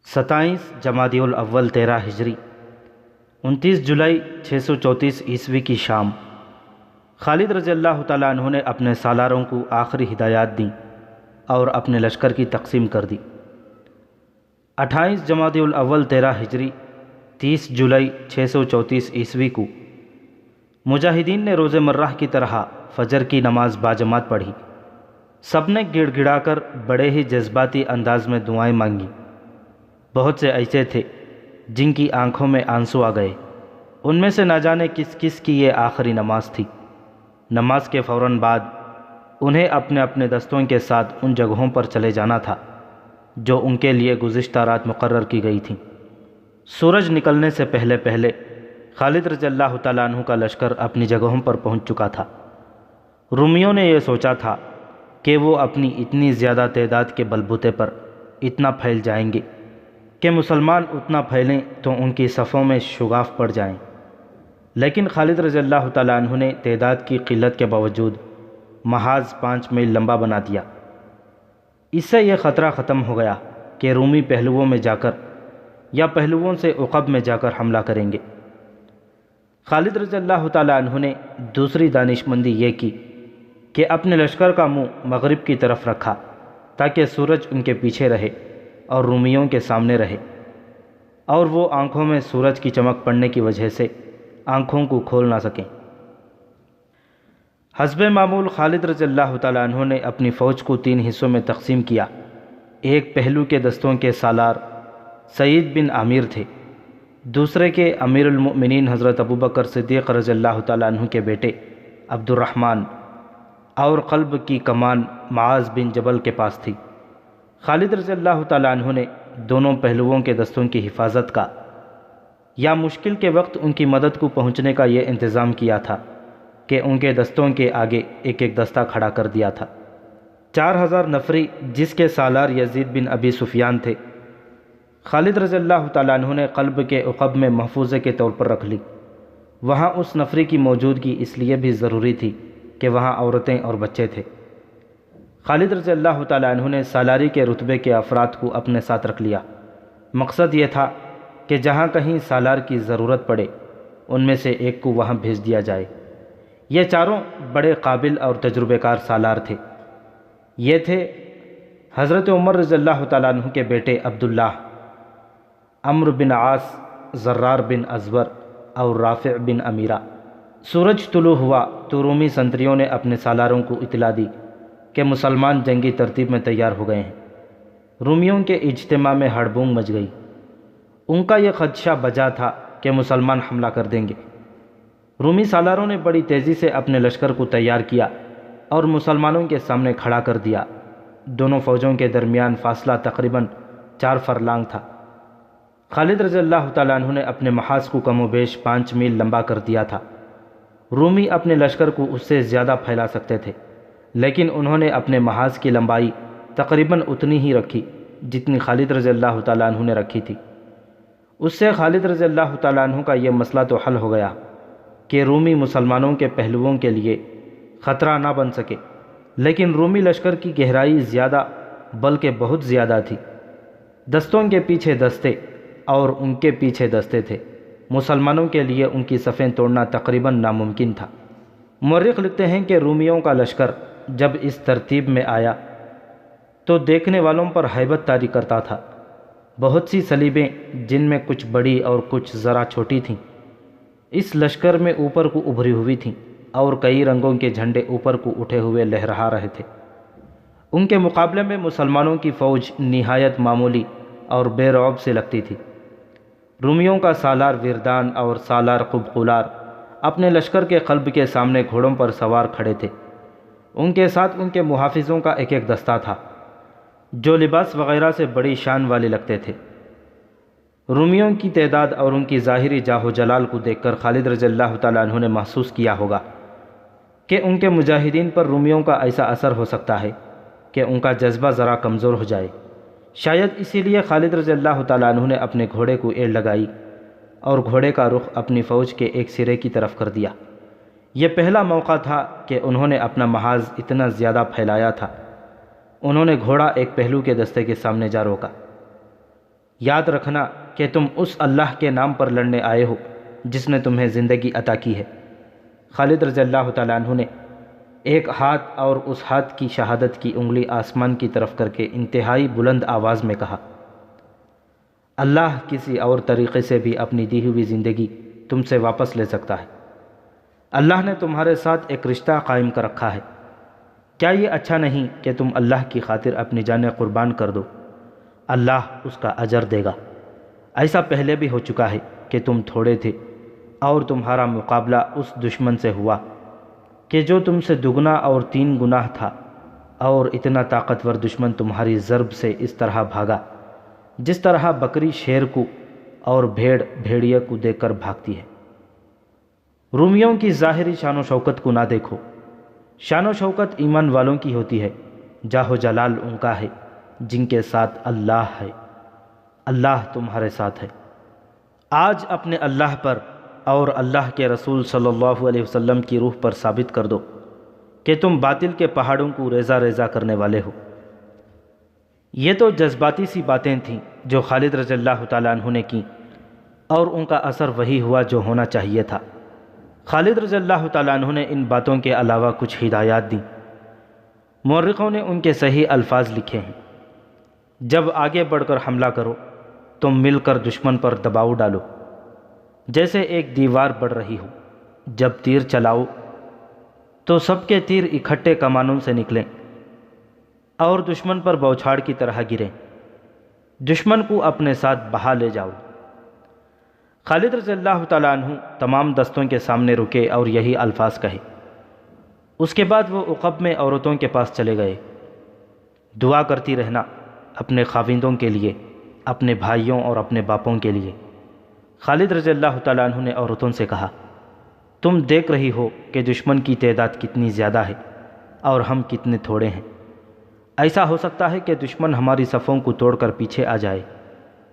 27 جمادی الاول 13 ہجری 29 جولائی 634 عیسوی کی شام خالد رضی اللہ تعالیٰ عنہ نے اپنے سالاروں کو آخری ہدایات دیں اور اپنے لشکر کی تقسیم کر دی۔ 28 جمادی الاول 13 ہجری 30 جولائی 634 عیسوی کو مجاہدین نے روز مرہ کی طرح فجر کی نماز باجماعت پڑھی۔ سب نے گڑ گڑا کر بڑے ہی جذباتی انداز میں دعائیں مانگیں۔ بہت سے ایسے تھے جن کی آنکھوں میں آنسو آ گئے۔ ان میں سے نہ جانے کس کس کی یہ آخری نماز تھی۔ نماز کے فوراً بعد انہیں اپنے اپنے دستوں کے ساتھ ان جگہوں پر چلے جانا تھا جو ان کے لیے گزشتہ رات مقرر کی گئی تھیں۔ سورج نکلنے سے پہلے پہلے خالد رضی اللہ تعالیٰ عنہ کا لشکر اپنی جگہوں پر پہنچ چکا تھا۔ رومیوں نے یہ سوچا تھا کہ وہ اپنی اتنی زیادہ تعداد کے بلبوتے پر اتنا پھیل جائیں گے کہ مسلمان اتنا پھیلیں تو ان کی صفوں میں شگاف پڑ جائیں، لیکن خالد رضی اللہ تعالیٰ عنہ نے تعداد کی قلت کے باوجود محاذ 5 میل لمبا بنا دیا۔ اس سے یہ خطرہ ختم ہو گیا کہ رومی پہلوؤں میں جا کر یا پہلوؤں سے عقب میں جا کر حملہ کریں گے۔ خالد رضی اللہ تعالیٰ عنہ نے دوسری دانشمندی یہ کی کہ اپنے لشکر کا منہ مغرب کی طرف رکھا تاکہ سورج ان کے پیچھے رہے اور رومیوں کے سامنے رہے، اور وہ آنکھوں میں سورج کی چمک پڑنے کی وجہ سے آنکھوں کو کھول نہ سکیں۔ حسب معمول خالد رضی اللہ تعالیٰ عنہ نے اپنی فوج کو 3 حصوں میں تقسیم کیا۔ ایک پہلو کے دستوں کے سالار سعید بن عامر تھے، دوسرے کے امیر المؤمنین حضرت ابوبکر صدیق رضی اللہ تعالیٰ عنہ کے بیٹے عبد الرحمن، اور قلب کی کمان معاذ بن جبل کے پاس تھی۔ خالد رضی اللہ تعالیٰ عنہ نے دونوں پہلوؤں کے دستوں کی حفاظت کا یا مشکل کے وقت ان کی مدد کو پہنچنے کا یہ انتظام کیا تھا کہ ان کے دستوں کے آگے ایک ایک دستہ کھڑا کر دیا تھا۔ 4000 نفری جس کے سالار یزید بن ابی سفیان تھے، خالد رضی اللہ تعالیٰ عنہ نے قلب کے عقب میں محفوظے کے طور پر رکھ لی۔ وہاں اس نفری کی موجودگی اس لیے بھی ضروری تھی کہ وہاں عورتیں اور بچے تھے۔ خالد رضی اللہ تعالیٰ عنہ نے سالاری کے رتبے کے افراد کو اپنے ساتھ رکھ لیا۔ مقصد یہ تھا کہ جہاں کہیں سالار کی ضرورت پڑے ان میں سے ایک کو وہاں بھیج دیا جائے۔ یہ چاروں بڑے قابل اور تجربے کار سالار تھے۔ یہ تھے حضرت عمر رضی اللہ تعالیٰ عنہ کے بیٹے عبداللہ، عمرو بن عاص، زرار بن ازور اور رافع بن امیرہ۔ سورج طلوع ہوا تو رومی سنتریوں نے اپنے سالاروں کو اطلاع دی کہ مسلمان جنگی ترتیب میں تیار ہو گئے ہیں۔ رومیوں کے اجتماع میں ہڑبونگ مچ گئی۔ ان کا یہ خدشہ بجا تھا کہ مسلمان حملہ کر دیں گے۔ رومی سالاروں نے بڑی تیزی سے اپنے لشکر کو تیار کیا اور مسلمانوں کے سامنے کھڑا کر دیا۔ دونوں فوجوں کے درمیان فاصلہ تقریباً 4 فرلانگ تھا۔ خالد رضی اللہ تعالیٰ عنہ نے اپنے محاذ کو کم و بیش 5 میل لمبا کر دیا تھا۔ رومی اپنے لشکر کو اس سے زیادہ پھیلا سکتے تھے، لیکن انہوں نے اپنے محاذ کی لمبائی تقریباً اتنی ہی رکھی جتنی خالد رضی اللہ تعالیٰ عنہ نے رکھی تھی۔ اس سے خالد رضی اللہ تعالیٰ عنہ کا یہ مسئلہ تو حل ہو گیا کہ رومی مسلمانوں کے پہلوؤں کے لیے خطرہ نہ بن سکے، لیکن رومی لشکر کی گہرائی زیادہ بلکہ بہت زیادہ تھی۔ دستوں کے پیچھے دستے اور ان کے پیچھے دستے تھے۔ مسلمانوں کے لیے ان کی صفیں توڑنا تقریباً ناممکن تھا۔ مورخ لکھتے ہیں کہ رومیوں کا لشکر جب اس ترتیب میں آیا تو دیکھنے والوں پر ہیبت طاری کرتا تھا۔ بہت سی صلیبیں جن میں کچھ بڑی اور کچھ ذرا چھوٹی تھیں اس لشکر میں اوپر کو ابھری ہوئی تھیں، اور کئی رنگوں کے جھنڈے اوپر کو اٹھے ہوئے لہرا رہے تھے۔ ان کے مقابلے میں مسلمانوں کی فوج نہایت معمولی اور بے رعب سے لگتی تھی۔ رومیوں کا سالار وردان اور سالار قبقولار اپنے لشکر کے قلب کے سامنے گھوڑوں پر سوار کھڑے تھے۔ ان کے ساتھ ان کے محافظوں کا ایک ایک دستہ تھا جو لباس وغیرہ سے بڑی شان والے لگتے تھے۔ رومیوں کی تعداد اور ان کی ظاہری جاہ و جلال کو دیکھ کر خالد رضی اللہ تعالیٰ عنہ نے محسوس کیا ہوگا کہ ان کے مجاہدین پر رومیوں کا ایسا اثر ہو سکتا ہے کہ ان کا جذبہ ذرا کمزور ہو جائے۔ شاید اسی لیے خالد رضی اللہ تعالیٰ عنہ نے اپنے گھوڑے کو ایڑ لگائی اور گھوڑے کا رخ اپنی فوج کے ایک سرے کی طرف کر دیا۔ یہ پہلا موقع تھا کہ انہوں نے اپنا محاذ اتنا زیادہ پھیلایا تھا۔ انہوں نے گھوڑا ایک پہلو کے دستے کے سامنے جا روکا۔ یاد رکھنا کہ تم اس اللہ کے نام پر لڑنے آئے ہو جس نے تمہیں زندگی عطا کی ہے۔ خالد رضی اللہ تعالیٰ عنہ نے ایک ہاتھ اور اس ہاتھ کی شہادت کی انگلی آسمان کی طرف کر کے انتہائی بلند آواز میں کہا، اللہ کسی اور طریقے سے بھی اپنی دی ہوئی زندگی تم سے واپس لے سکتا ہے۔ اللہ نے تمہارے ساتھ ایک رشتہ قائم کر رکھا ہے، کیا یہ اچھا نہیں کہ تم اللہ کی خاطر اپنی جانیں قربان کر دو؟ اللہ اس کا اجر دے گا۔ ایسا پہلے بھی ہو چکا ہے کہ تم تھوڑے تھے اور تمہارا مقابلہ اس دشمن سے ہوا کہ جو تم سے دگنا اور 3 گنا تھا، اور اتنا طاقتور دشمن تمہاری ضرب سے اس طرح بھاگا جس طرح بکری شیر کو اور بھیڑ بھیڑیے کو دیکھ کر بھاگتی ہے۔ رومیوں کی ظاہری شان و شوکت کو نہ دیکھو، شان و شوکت ایمان والوں کی ہوتی ہے، جاہ و جلال ان کا ہے جن کے ساتھ اللہ ہے۔ اللہ تمہارے ساتھ ہے۔ آج اپنے اللہ پر اور اللہ کے رسول صلی اللہ علیہ وسلم کی روح پر ثابت کر دو کہ تم باطل کے پہاڑوں کو ریزہ ریزہ کرنے والے ہو۔ یہ تو جذباتی سی باتیں تھیں جو خالد رضی اللہ تعالیٰ عنہ نے کی، اور ان کا اثر وہی ہوا جو ہونا چاہیے تھا۔ خالد رضی اللہ تعالیٰ عنہ نے ان باتوں کے علاوہ کچھ ہدایات دیں۔ مورخوں نے ان کے صحیح الفاظ لکھے ہیں، جب آگے بڑھ کر حملہ کرو تم مل کر دشمن پر دباؤ ڈالو، جیسے ایک دیوار بڑھ رہی ہو۔ جب تیر چلاؤ تو سب کے تیر اکٹھے کمانوں سے نکلیں اور دشمن پر بوچھاڑ کی طرح گریں، دشمن کو اپنے ساتھ بہا لے جاؤ۔ خالد رضی اللہ تعالیٰ عنہ تمام دستوں کے سامنے رکے اور یہی الفاظ کہے۔ اس کے بعد وہ عقب میں عورتوں کے پاس چلے گئے۔ دعا کرتی رہنا اپنے خاوندوں کے لیے، اپنے بھائیوں اور اپنے باپوں کے لیے۔ خالد رضی اللہ تعالیٰ عنہ نے عورتوں سے کہا، تم دیکھ رہی ہو کہ دشمن کی تعداد کتنی زیادہ ہے اور ہم کتنے تھوڑے ہیں۔ ایسا ہو سکتا ہے کہ دشمن ہماری صفوں کو توڑ کر پیچھے آ جائے۔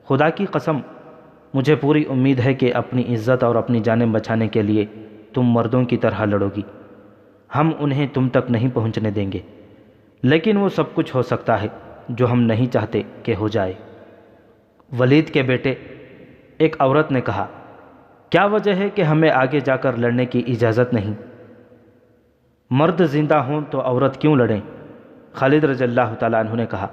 خدا کی قسم، مجھے پوری امید ہے کہ اپنی عزت اور اپنی جانیں بچانے کے لیے تم مردوں کی طرح لڑو گی۔ ہم انہیں تم تک نہیں پہنچنے دیں گے، لیکن وہ سب کچھ ہو سکتا ہے جو ہم نہیں چاہتے کہ ہو جائے۔ ولید کے بیٹے ایک عورت نے کہا، کیا وجہ ہے کہ ہمیں آگے جا کر لڑنے کی اجازت نہیں؟ مرد زندہ ہوں تو عورت کیوں لڑیں؟ خالد رضی اللہ تعالیٰ عنہ نے کہا،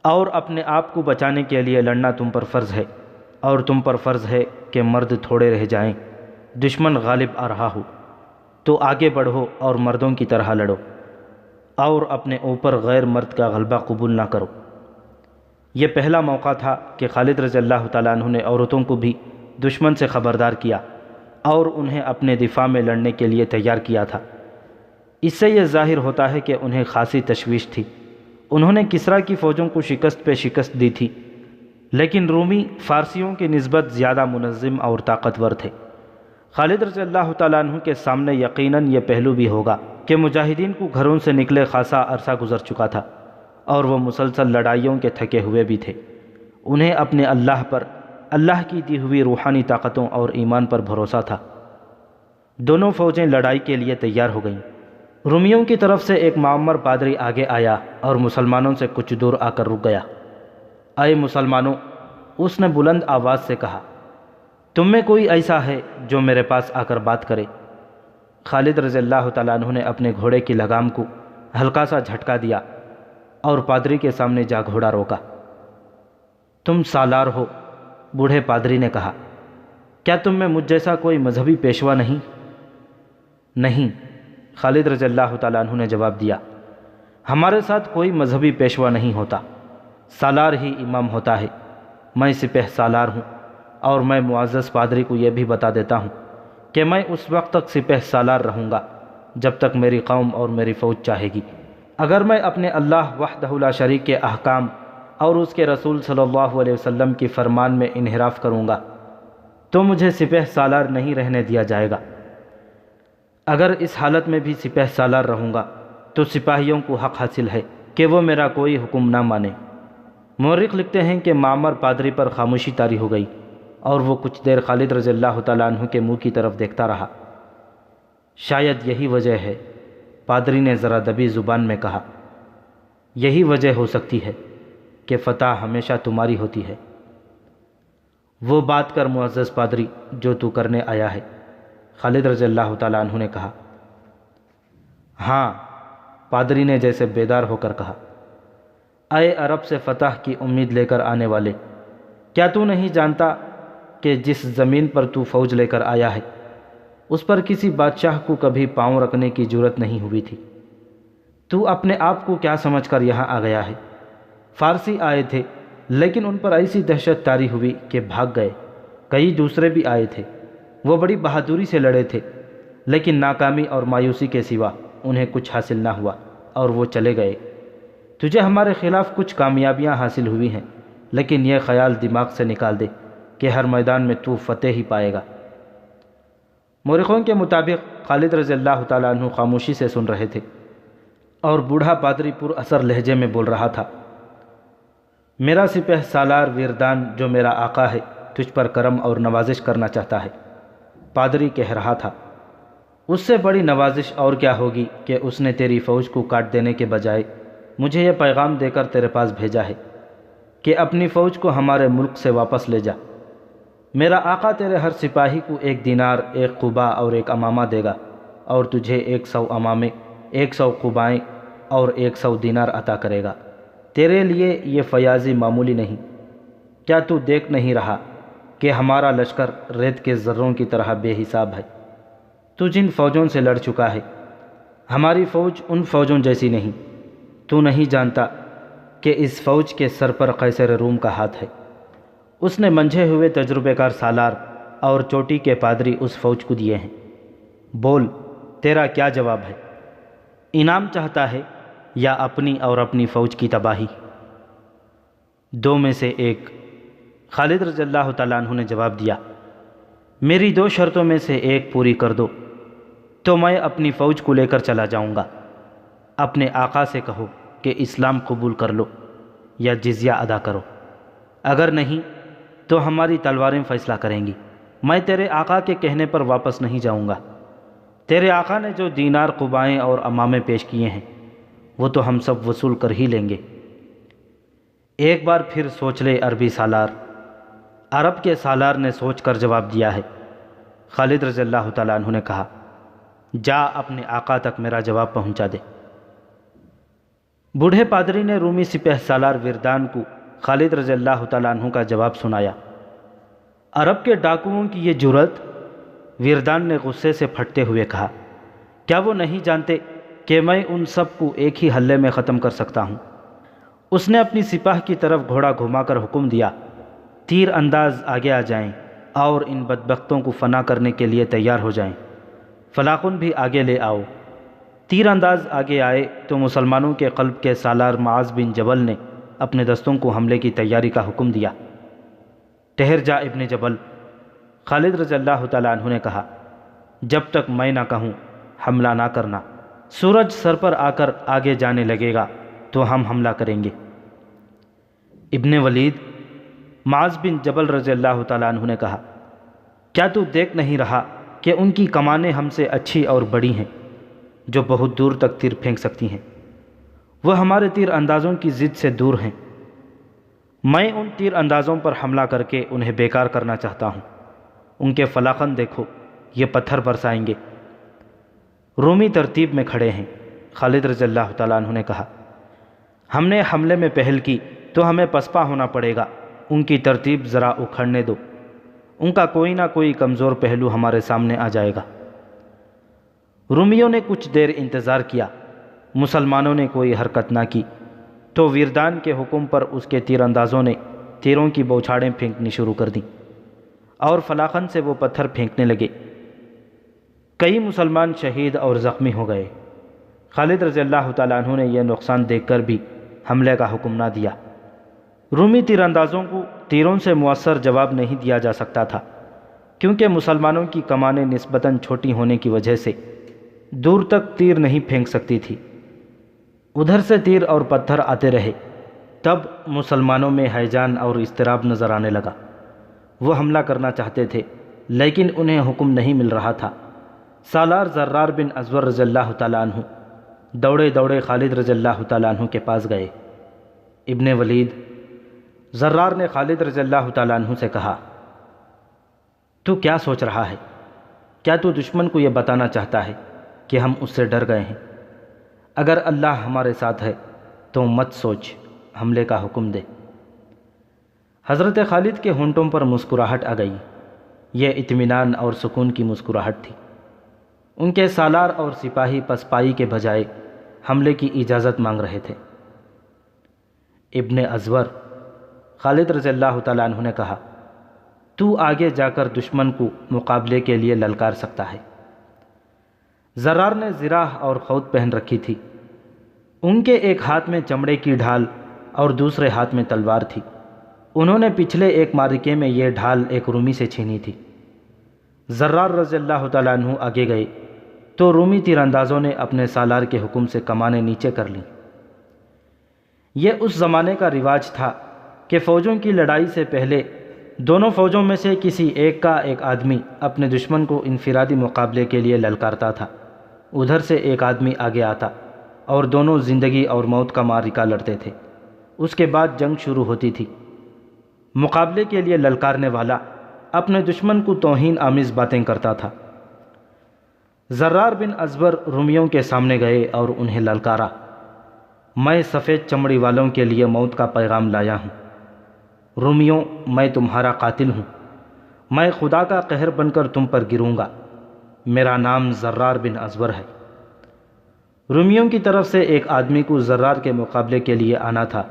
اور اپنے آپ کو بچانے کے لیے لڑنا تم پر فرض ہے، اور تم پر فرض ہے کہ مرد تھوڑے رہ جائیں، دشمن غالب آ رہا ہو تو آگے بڑھو اور مردوں کی طرح لڑو، اور اپنے اوپر غیر مرد کا غلبہ قبول نہ کرو۔ یہ پہلا موقع تھا کہ خالد رضی اللہ تعالیٰ عنہ نے عورتوں کو بھی دشمن سے خبردار کیا اور انہیں اپنے دفاع میں لڑنے کے لیے تیار کیا تھا۔ اس سے یہ ظاہر ہوتا ہے کہ انہیں خاصی تشویش تھی۔ انہوں نے کسریٰ کی فوجوں کو شکست پہ شکست دی تھی، لیکن رومی فارسیوں کی نسبت زیادہ منظم اور طاقتور تھے۔ خالد رضی اللہ تعالیٰ عنہ کے سامنے یقیناً یہ پہلو بھی ہوگا کہ مجاہدین کو گھروں سے نکلے خاصا عرصہ گزر چکا تھا، اور وہ مسلسل لڑائیوں کے تھکے ہوئے بھی تھے۔ انہیں اپنے اللہ پر، اللہ کی دی ہوئی روحانی طاقتوں اور ایمان پر بھروسہ تھا۔ دونوں فوجیں لڑائی کے لیے تیار ہو گئیں۔ رومیوں کی طرف سے ایک معمر پادری آگے آیا اور مسلمانوں سے کچھ دور آ کر رک گیا۔ اے مسلمانوں، اس نے بلند آواز سے کہا، تم میں کوئی ایسا ہے جو میرے پاس آ کر بات کرے؟ خالد رضی اللہ تعالیٰ عنہ نے اپنے گھوڑے کی لگام کو ہلکا سا جھٹکا دیا اور پادری کے سامنے جا گھوڑا روکا۔ تم سالار ہو، بوڑھے پادری نے کہا، کیا تم میں مجھ جیسا کوئی مذہبی پیشوا نہیں؟ نہیں، خالد رضی اللہ تعالیٰ عنہ نے جواب دیا، ہمارے ساتھ کوئی مذہبی پیشوا نہیں ہوتا، سالار ہی امام ہوتا ہے۔ میں سپہ سالار ہوں، اور میں معزز پادری کو یہ بھی بتا دیتا ہوں کہ میں اس وقت تک سپہ سالار رہوں گا جب تک میری قوم اور میری فوج چاہے گی۔ اگر میں اپنے اللہ وحدہ لا شریک کے احکام اور اس کے رسول صلی اللہ علیہ وسلم کی فرمان میں انحراف کروں گا تو مجھے سپہ سالار نہیں رہنے دیا جائے گا۔ اگر اس حالت میں بھی سپہ سالار رہوں گا تو سپاہیوں کو حق حاصل ہے کہ وہ میرا کوئی حکم نہ مانے۔ مورخ لکھتے ہیں کہ معمر پادری پر خاموشی طاری ہو گئی، اور وہ کچھ دیر خالد رضی اللہ تعالیٰ عنہ کے منہ کی طرف دیکھتا رہا۔ شاید یہی وجہ ہے، پادری نے ذرا دبی زبان میں کہا، یہی وجہ ہو سکتی ہے کہ فتح ہمیشہ تمہاری ہوتی ہے۔ وہ بات کر معزز پادری جو تو کرنے آیا ہے، خالد رضی اللہ تعالیٰ عنہ نے کہا۔ ہاں، پادری نے جیسے بیدار ہو کر کہا، اے عرب سے فتح کی امید لے کر آنے والے، کیا تو نہیں جانتا کہ جس زمین پر تو فوج لے کر آیا ہے اس پر کسی بادشاہ کو کبھی پاؤں رکھنے کی جرت نہیں ہوئی تھی؟ تو اپنے آپ کو کیا سمجھ کر یہاں آ گیا ہے؟ فارسی آئے تھے لیکن ان پر ایسی دہشت طاری ہوئی کہ بھاگ گئے۔ کئی دوسرے بھی آئے تھے، وہ بڑی بہادری سے لڑے تھے، لیکن ناکامی اور مایوسی کے سوا انہیں کچھ حاصل نہ ہوا اور وہ چلے گئے۔ تجھے ہمارے خلاف کچھ کامیابیاں حاصل ہوئی ہیں، لیکن یہ خیال دماغ سے نکال دے کہ ہر میدان میں تو فتح ہی پائے گا۔ مورخوں کے مطابق خالد رضی اللہ تعالیٰ عنہ خاموشی سے سن رہے تھے اور بوڑھا پادری پر اثر لہجے میں بول رہا تھا، میرا سپہ سالار ویردان جو میرا آقا ہے تجھ پر کرم اور نوازش کرنا چاہتا ہے۔ پادری کہہ رہا تھا، اس سے بڑی نوازش اور کیا ہوگی کہ اس نے تیری فوج کو کاٹ دینے کے بجائے مجھے یہ پیغام دے کر تیرے پاس بھیجا ہے کہ اپنی فوج کو ہمارے ملک سے واپس لے جا۔ میرا آقا تیرے ہر سپاہی کو 1 دینار، 1 قبا اور 1 امامہ دے گا، اور تجھے 100 امامے، 100 قبائیں اور 100 دینار عطا کرے گا۔ تیرے لیے یہ فیاضی معمولی نہیں۔ کیا تو دیکھ نہیں رہا کہ ہمارا لشکر ریت کے ذروں کی طرح بے حساب ہے؟ تو جن فوجوں سے لڑ چکا ہے، ہماری فوج ان فوجوں جیسی نہیں۔ تو نہیں جانتا کہ اس فوج کے سر پر قیصر روم کا ہاتھ ہے۔ اس نے منجھے ہوئے تجربے کار سالار اور چوٹی کے پادری اس فوج کو دیے ہیں۔ بول، تیرا کیا جواب ہے؟ انعام چاہتا ہے یا اپنی اور اپنی فوج کی تباہی؟ 2 میں سے ایک، خالد رضی اللہ تعالیٰ عنہ نے جواب دیا، میری 2 شرطوں میں سے ایک پوری کر دو تو میں اپنی فوج کو لے کر چلا جاؤں گا۔ اپنے آقا سے کہو کہ اسلام قبول کر لو یا جزیہ ادا کرو، اگر نہیں تو ہماری تلواریں فیصلہ کریں گی۔ میں تیرے آقا کے کہنے پر واپس نہیں جاؤں گا۔ تیرے آقا نے جو دینار، قبائیں اور امامے پیش کیے ہیں وہ تو ہم سب وصول کر ہی لیں گے۔ ایک بار پھر سوچ لے عربی سالار۔ عرب کے سالار نے سوچ کر جواب دیا ہے۔ خالد رضی اللہ تعالیٰ عنہ نے کہا، جا اپنے آقا تک میرا جواب پہنچا دے۔ بوڑھے پادری نے رومی سپہ سالار ویردان کو خالد رضی اللہ تعالیٰ عنہ کا جواب سنایا۔ عرب کے ڈاکوؤں کی یہ جرأت! ویردان نے غصے سے پھٹتے ہوئے کہا، کیا وہ نہیں جانتے کہ میں ان سب کو ایک ہی حلے میں ختم کر سکتا ہوں؟ اس نے اپنی سپاہ کی طرف گھوڑا گھما کر حکم دیا، تیر انداز آگے آ جائیں اور ان بدبختوں کو فنا کرنے کے لیے تیار ہو جائیں۔ فلاخن بھی آگے لے آؤ۔ تیر انداز آگے آئے تو مسلمانوں کے قلب کے سالار معاذ بن جبل نے اپنے دستوں کو حملے کی تیاری کا حکم دیا۔ ٹھہر جا ابن جبل، خالد رضی اللہ تعالیٰ عنہ نے کہا، جب تک میں نہ کہوں حملہ نہ کرنا۔ سورج سر پر آ کر آگے جانے لگے گا تو ہم حملہ کریں گے۔ ابن ولید، معاذ بن جبل رضی اللہ تعالیٰ عنہ نے کہا، کیا تو دیکھ نہیں رہا کہ ان کی کمانیں ہم سے اچھی اور بڑی ہیں جو بہت دور تک تیر پھینک سکتی ہیں؟ وہ ہمارے تیر اندازوں کی ضد سے دور ہیں۔ میں ان تیر اندازوں پر حملہ کر کے انہیں بیکار کرنا چاہتا ہوں۔ ان کے فلاخن دیکھو، یہ پتھر برسائیں گے۔ رومی ترتیب میں کھڑے ہیں۔ خالد رضی اللہ تعالیٰ عنہ نے کہا، ہم نے حملے میں پہل کی تو ہمیں پسپا ہونا پڑے گا۔ ان کی ترتیب ذرا اکھڑنے دو، ان کا کوئی نہ کوئی کمزور پہلو ہمارے سامنے آ جائے گا۔ رومیوں نے کچھ دیر انتظار کیا، مسلمانوں نے کوئی حرکت نہ کی تو ویردان کے حکم پر اس کے تیر اندازوں نے تیروں کی بوچھاڑیں پھینکنی شروع کر دیں اور فلاخن سے وہ پتھر پھینکنے لگے۔ کئی مسلمان شہید اور زخمی ہو گئے۔ خالد رضی اللہ تعالیٰ عنہ نے یہ نقصان دیکھ کر بھی حملے کا حکم نہ دیا۔ رومی تیر اندازوں کو تیروں سے مؤثر جواب نہیں دیا جا سکتا تھا، کیونکہ مسلمانوں کی کمانیں نسبتاً چھوٹی ہونے کی وجہ سے دور تک تیر نہیں پھینک سکتی تھی۔ ادھر سے تیر اور پتھر آتے رہے۔ تب مسلمانوں میں ہیجان اور اضطراب نظر آنے لگا۔ وہ حملہ کرنا چاہتے تھے لیکن انہیں حکم نہیں مل رہا تھا۔ سالار زرار بن ازور رضی اللہ تعالیٰ عنہ دوڑے دوڑے خالد رضی اللہ تعالیٰ عنہ کے پاس گئے۔ ابن ولید، زرار نے خالد رضی اللہ تعالیٰ عنہ سے کہا، تو کیا سوچ رہا ہے؟ کیا تو دشمن کو یہ بتانا چاہتا ہے کہ ہم اس سے ڈر گئے ہیں؟ اگر اللہ ہمارے ساتھ ہے تو مت سوچ، حملے کا حکم دے۔ حضرت خالد کے ہونٹوں پر مسکراہٹ آ گئی۔ یہ اطمینان اور سکون کی مسکراہٹ تھی۔ ان کے سالار اور سپاہی پسپائی کے بجائے حملے کی اجازت مانگ رہے تھے۔ ابن ازور، خالد رضی اللہ تعالیٰ عنہ نے کہا، تو آگے جا کر دشمن کو مقابلے کے لیے للکار سکتا ہے۔ زرار نے زراح اور خود پہن رکھی تھی۔ ان کے ایک ہاتھ میں چمڑے کی ڈھال اور دوسرے ہاتھ میں تلوار تھی۔ انہوں نے پچھلے ایک معرکے میں یہ ڈھال ایک رومی سے چھینی تھی۔ زرار رضی اللہ تعالیٰ عنہ آگے گئے تو رومی تیر اندازوں نے اپنے سالار کے حکم سے کمانیں نیچے کر لیں۔ یہ اس زمانے کا رواج تھا کہ فوجوں کی لڑائی سے پہلے دونوں فوجوں میں سے کسی ایک آدمی اپنے دشمن کو انفرادی مقابلے کے لیے للکارتا تھا۔ ادھر سے ایک آدمی آگے آتا اور دونوں زندگی اور موت کا معرکہ لڑتے تھے۔ اس کے بعد جنگ شروع ہوتی تھی۔ مقابلے کے لیے للکارنے والا اپنے دشمن کو توہین آمیز باتیں کرتا تھا۔ زرار بن ازبر رومیوں کے سامنے گئے اور انہیں للکارا، میں سفید چمڑی والوں کے لیے موت کا پیغام لایا ہوں۔ رومیوں، میں تمہارا قاتل ہوں۔ میں خدا کا قہر بن کر تم پر گروں گا۔ میرا نام زرار بن ازبر ہے۔ رومیوں کی طرف سے ایک آدمی کو زرار کے مقابلے کے لیے آنا تھا،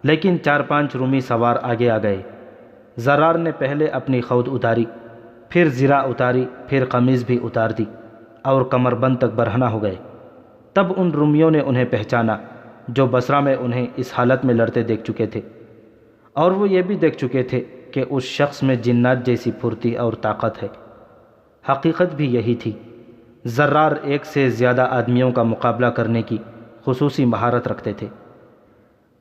لیکن 4-5 رومی سوار آگے آ گئے۔ زرار نے پہلے اپنی خود اتاری، پھر زرہ اتاری، پھر قمیض بھی اتار دی اور کمر بند تک برہنہ ہو گئے۔ تب ان رومیوں نے انہیں پہچانا جو بصرہ میں انہیں اس حالت میں لڑتے دیکھ چکے تھے، اور وہ یہ بھی دیکھ چکے تھے کہ اس شخص میں جنات جیسی پھرتی اور طاقت ہے۔ حقیقت بھی یہی تھی۔ زرار ایک سے زیادہ آدمیوں کا مقابلہ کرنے کی خصوصی مہارت رکھتے تھے۔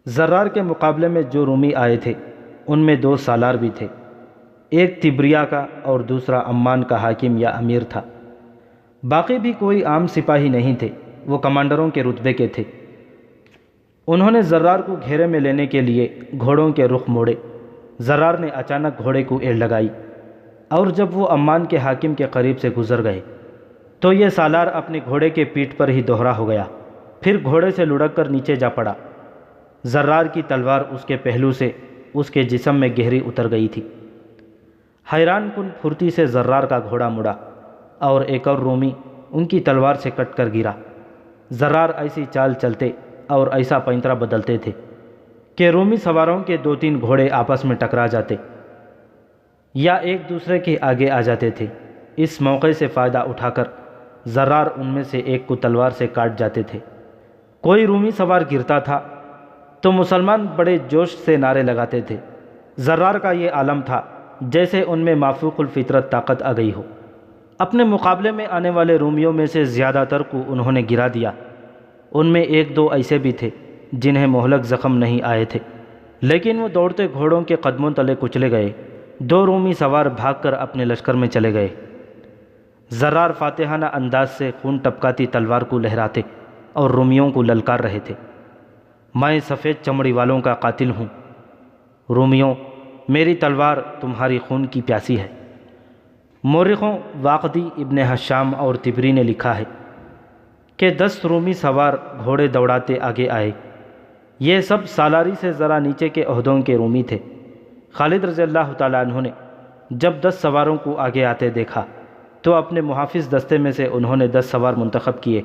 زرار کے مقابلے میں جو رومی آئے تھے ان میں 2 سالار بھی تھے، ایک تبریا کا اور دوسرا عمان کا حاکم یا امیر تھا۔ باقی بھی کوئی عام سپاہی نہیں تھے، وہ کمانڈروں کے رتبے کے تھے۔ انہوں نے زرار کو گھیرے میں لینے کے لیے گھوڑوں کے رخ موڑے۔ زرار نے اچانک گھوڑے کو ایڑ لگائی، اور جب وہ عمان کے حاکم کے قریب سے گزر گئے تو یہ سالار اپنے گھوڑے کے پیٹھ پر ہی دوہرا ہو گیا، پھر گھوڑے سے لڑک کر نیچے جا پڑا۔ زرار کی تلوار اس کے پہلو سے اس کے جسم میں گہری اتر گئی تھی۔ حیران کن پھرتی سے زرار کا گھوڑا مڑا اور ایک اور رومی ان کی تلوار سے کٹ کر گرا۔ زرار ایسی چال چلتے اور ایسا پینترا بدلتے تھے کہ رومی سواروں کے 2-3 گھوڑے آپس میں ٹکرا جاتے یا ایک دوسرے کے آگے آ جاتے تھے۔ اس موقع سے فائدہ اٹھا کر زرار ان میں سے ایک کو تلوار سے کاٹ جاتے تھے۔ کوئی رومی سوار گرتا تھا تو مسلمان بڑے جوش سے نعرے لگاتے تھے۔ زرار کا یہ عالم تھا جیسے ان میں مافوق الفطرت طاقت آ گئی ہو۔ اپنے مقابلے میں آنے والے رومیوں میں سے زیادہ تر کو انہوں نے گرا دیا۔ ان میں 1-2 ایسے بھی تھے جنہیں مہلک زخم نہیں آئے تھے، لیکن وہ دوڑتے گھوڑوں کے قدموں تلے کچلے گئے۔ 2 رومی سوار بھاگ کر اپنے لشکر میں چلے گئے۔ زرار فاتحانہ انداز سے خون ٹپکاتی تلوار کو لہراتے اور رومیوں کو للکار رہے تھے، میں سفید چمڑی والوں کا قاتل ہوں۔ رومیوں، میری تلوار تمہاری خون کی پیاسی ہے۔ مورخوں واقدی، ابن حشام اور طبری نے لکھا ہے کہ 10 رومی سوار گھوڑے دوڑاتے آگے آئے۔ یہ سب سالاری سے ذرا نیچے کے عہدوں کے رومی تھے۔ خالد رضی اللہ تعالیٰ عنہ نے جب 10 سواروں کو آگے آتے دیکھا تو اپنے محافظ دستے میں سے انہوں نے 10 سوار منتخب کیے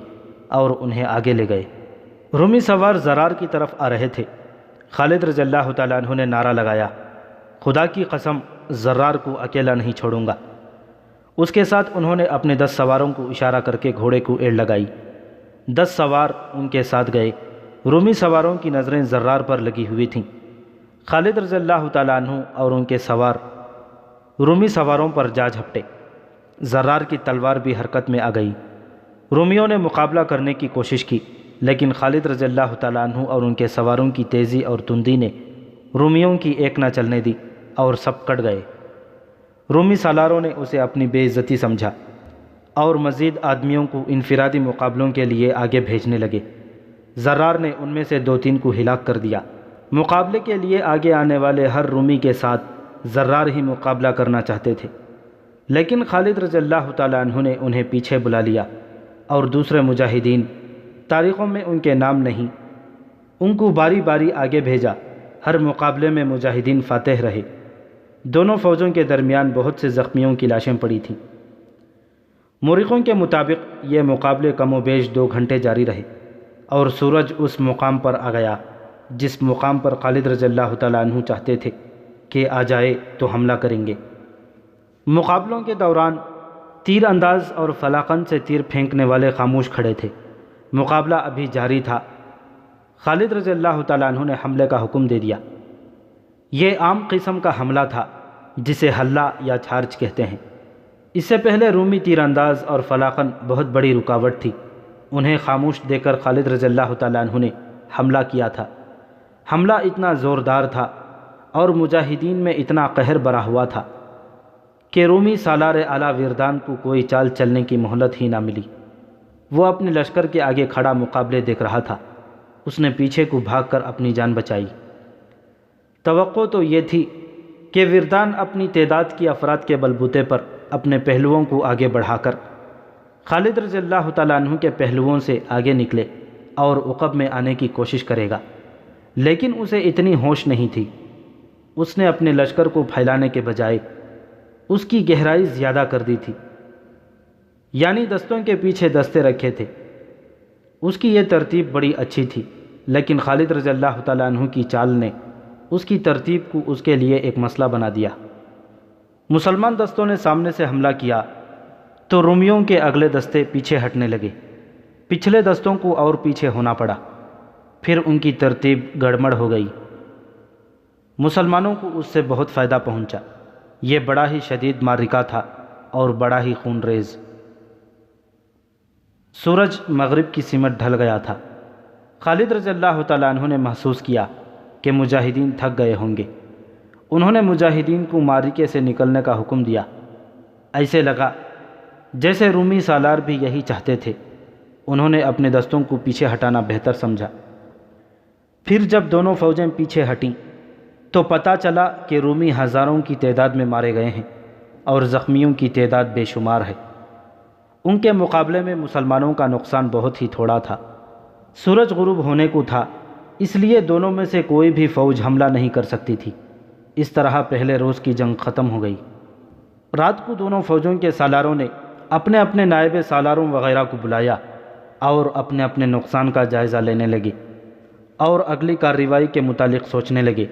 اور انہیں آگے لے گئے۔ رومی سوار زرار کی طرف آ رہے تھے۔ خالد رضی اللہ تعالیٰ عنہ نے نعرہ لگایا، خدا کی قسم، زرار کو اکیلا نہیں چھوڑوں گا۔ اس کے ساتھ انہوں نے اپنے 10 سواروں کو اشارہ کر کے گھوڑے کو ایڑ لگائی۔ 10 سوار ان کے ساتھ گئے۔ رومی سواروں کی نظریں زرار پر لگی ہوئی تھیں۔ خالد رضی اللہ تعالیٰ عنہ اور ان کے سوار رومی سواروں پر جا جھپٹے۔ زرار کی تلوار بھی حرکت میں آ گئی۔ رومیوں نے مقابلہ کرنے کی کوشش کی، لیکن خالد رضی اللہ تعالیٰ عنہ اور ان کے سواروں کی تیزی اور تندی نے رومیوں کی ایک نہ چلنے دی اور سب کٹ گئے۔ رومی سالاروں نے اسے اپنی بے عزتی سمجھا اور مزید آدمیوں کو انفرادی مقابلوں کے لیے آگے بھیجنے لگے۔ زرار نے ان میں سے 2-3 کو ہلاک کر دیا۔ مقابلے کے لیے آگے آنے والے ہر رومی کے ساتھ زرار ہی مقابلہ کرنا چاہتے تھے۔ لیکن خالد رضی اللہ تعالیٰ عنہ نے انہیں پیچھے بلا لیا اور دوسرے مجاہدین، تاریخوں میں ان کے نام نہیں، ان کو باری باری آگے بھیجا۔ ہر مقابلے میں مجاہدین فاتح رہے۔ دونوں فوجوں کے درمیان بہت سے زخمیوں کی لاشیں پڑی تھیں۔ مورخوں کے مطابق یہ مقابلے کم و بیش 2 گھنٹے جاری رہے اور سورج اس مقام پر آ گیا جس مقام پر خالد رضی اللہ تعالیٰ عنہ چاہتے تھے کہ آ جائے تو حملہ کریں گے۔ مقابلوں کے دوران تیر انداز اور فلاقن سے تیر پھینکنے والے خاموش کھڑے تھے۔ مقابلہ ابھی جاری تھا۔ خالد رضی اللہ تعالیٰ عنہ نے حملے کا حکم دے دیا۔ یہ عام قسم کا حملہ تھا جسے حلہ یا چارج کہتے ہیں۔ اس سے پہلے رومی تیر انداز اور فلاقن بہت بڑی رکاوٹ تھی۔ انہیں خاموش دے کر خالد رضی اللہ تعالیٰ عنہ نے حملہ کیا تھا۔ حملہ اتنا زوردار تھا اور مجاہدین میں اتنا قہر برا ہوا تھا کہ رومی سالار اعلیٰ وردان کو کوئی چال چلنے کی مہلت ہی نہ ملی۔ وہ اپنے لشکر کے آگے کھڑا مقابلے دیکھ رہا تھا۔ اس نے پیچھے کو بھاگ کر اپنی جان بچائی۔ توقع تو یہ تھی کہ وردان اپنی تعداد کی افراد کے بلبوتے پر اپنے پہلوؤں کو آگے بڑھا کر خالد رضی اللہ تعالیٰ عنہ کے پہلوؤں سے آگے نکلے اور عقب میں آنے کی کوشش کرے گا، لیکن اسے اتنی ہوش نہیں تھی۔ اس نے اپنے لشکر کو پھیلانے کے بجائے اس کی گہرائی زیادہ کر دی تھی، یعنی دستوں کے پیچھے دستے رکھے تھے۔ اس کی یہ ترتیب بڑی اچھی تھی، لیکن خالد رضی اللہ تعالیٰ عنہ کی چال نے اس کی ترتیب کو اس کے لیے ایک مسئلہ بنا دیا۔ مسلمان دستوں نے سامنے سے حملہ کیا تو رومیوں کے اگلے دستے پیچھے ہٹنے لگے۔ پچھلے دستوں کو اور پیچھے ہونا پڑا، پھر ان کی ترتیب گڑبڑ ہو گئی۔ مسلمانوں کو اس سے بہت فائدہ پہنچا۔ یہ بڑا ہی شدید معرکہ تھا اور بڑا ہی خون ریز۔ سورج مغرب کی سمت ڈھل گیا تھا۔ خالد رضی اللہ تعالیٰ عنہ نے محسوس کیا کہ مجاہدین تھک گئے ہوں گے۔ انہوں نے مجاہدین کو معرکے سے نکلنے کا حکم دیا۔ ایسے لگا جیسے رومی سالار بھی یہی چاہتے تھے۔ انہوں نے اپنے دستوں کو پیچھے ہٹانا بہتر سمجھا۔ پھر جب دونوں فوجیں پیچھے ہٹیں تو پتہ چلا کہ رومی ہزاروں کی تعداد میں مارے گئے ہیں اور زخمیوں کی تعداد بے شمار ہے۔ ان کے مقابلے میں مسلمانوں کا نقصان بہت ہی تھوڑا تھا۔ سورج غروب ہونے کو تھا، اس لیے دونوں میں سے کوئی بھی فوج حملہ نہیں کر سکتی تھی۔ اس طرح پہلے روز کی جنگ ختم ہو گئی۔ رات کو دونوں فوجوں کے سالاروں نے اپنے اپنے نائب سالاروں وغیرہ کو بلایا اور اپنے اپنے نقصان کا جائزہ لینے لگے اور اگلی کارروائی کے متعلق سوچنے لگے۔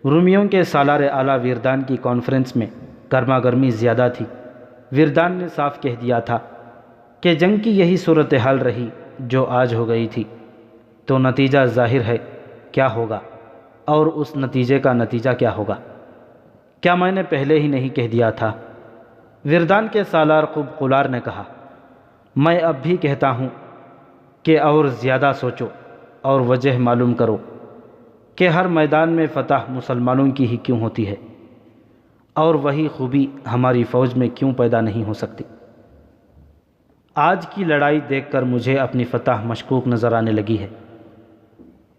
رومیوں کے سالار اعلیٰ وردان کی کانفرنس میں گرما گرمی زیادہ تھی۔ وردان نے صاف کہہ دیا تھا کہ جنگ کی یہی صورتحال رہی جو آج ہو گئی تھی، تو نتیجہ ظاہر ہے کیا ہوگا، اور اس نتیجے کا نتیجہ کیا ہوگا؟ کیا میں نے پہلے ہی نہیں کہہ دیا تھا؟ وردان کے سالار قب قلار نے کہا، میں اب بھی کہتا ہوں کہ اور زیادہ سوچو اور وجہ معلوم کرو کہ ہر میدان میں فتح مسلمانوں کی ہی کیوں ہوتی ہے، اور وہی خوبی ہماری فوج میں کیوں پیدا نہیں ہو سکتی؟ آج کی لڑائی دیکھ کر مجھے اپنی فتح مشکوک نظر آنے لگی ہے۔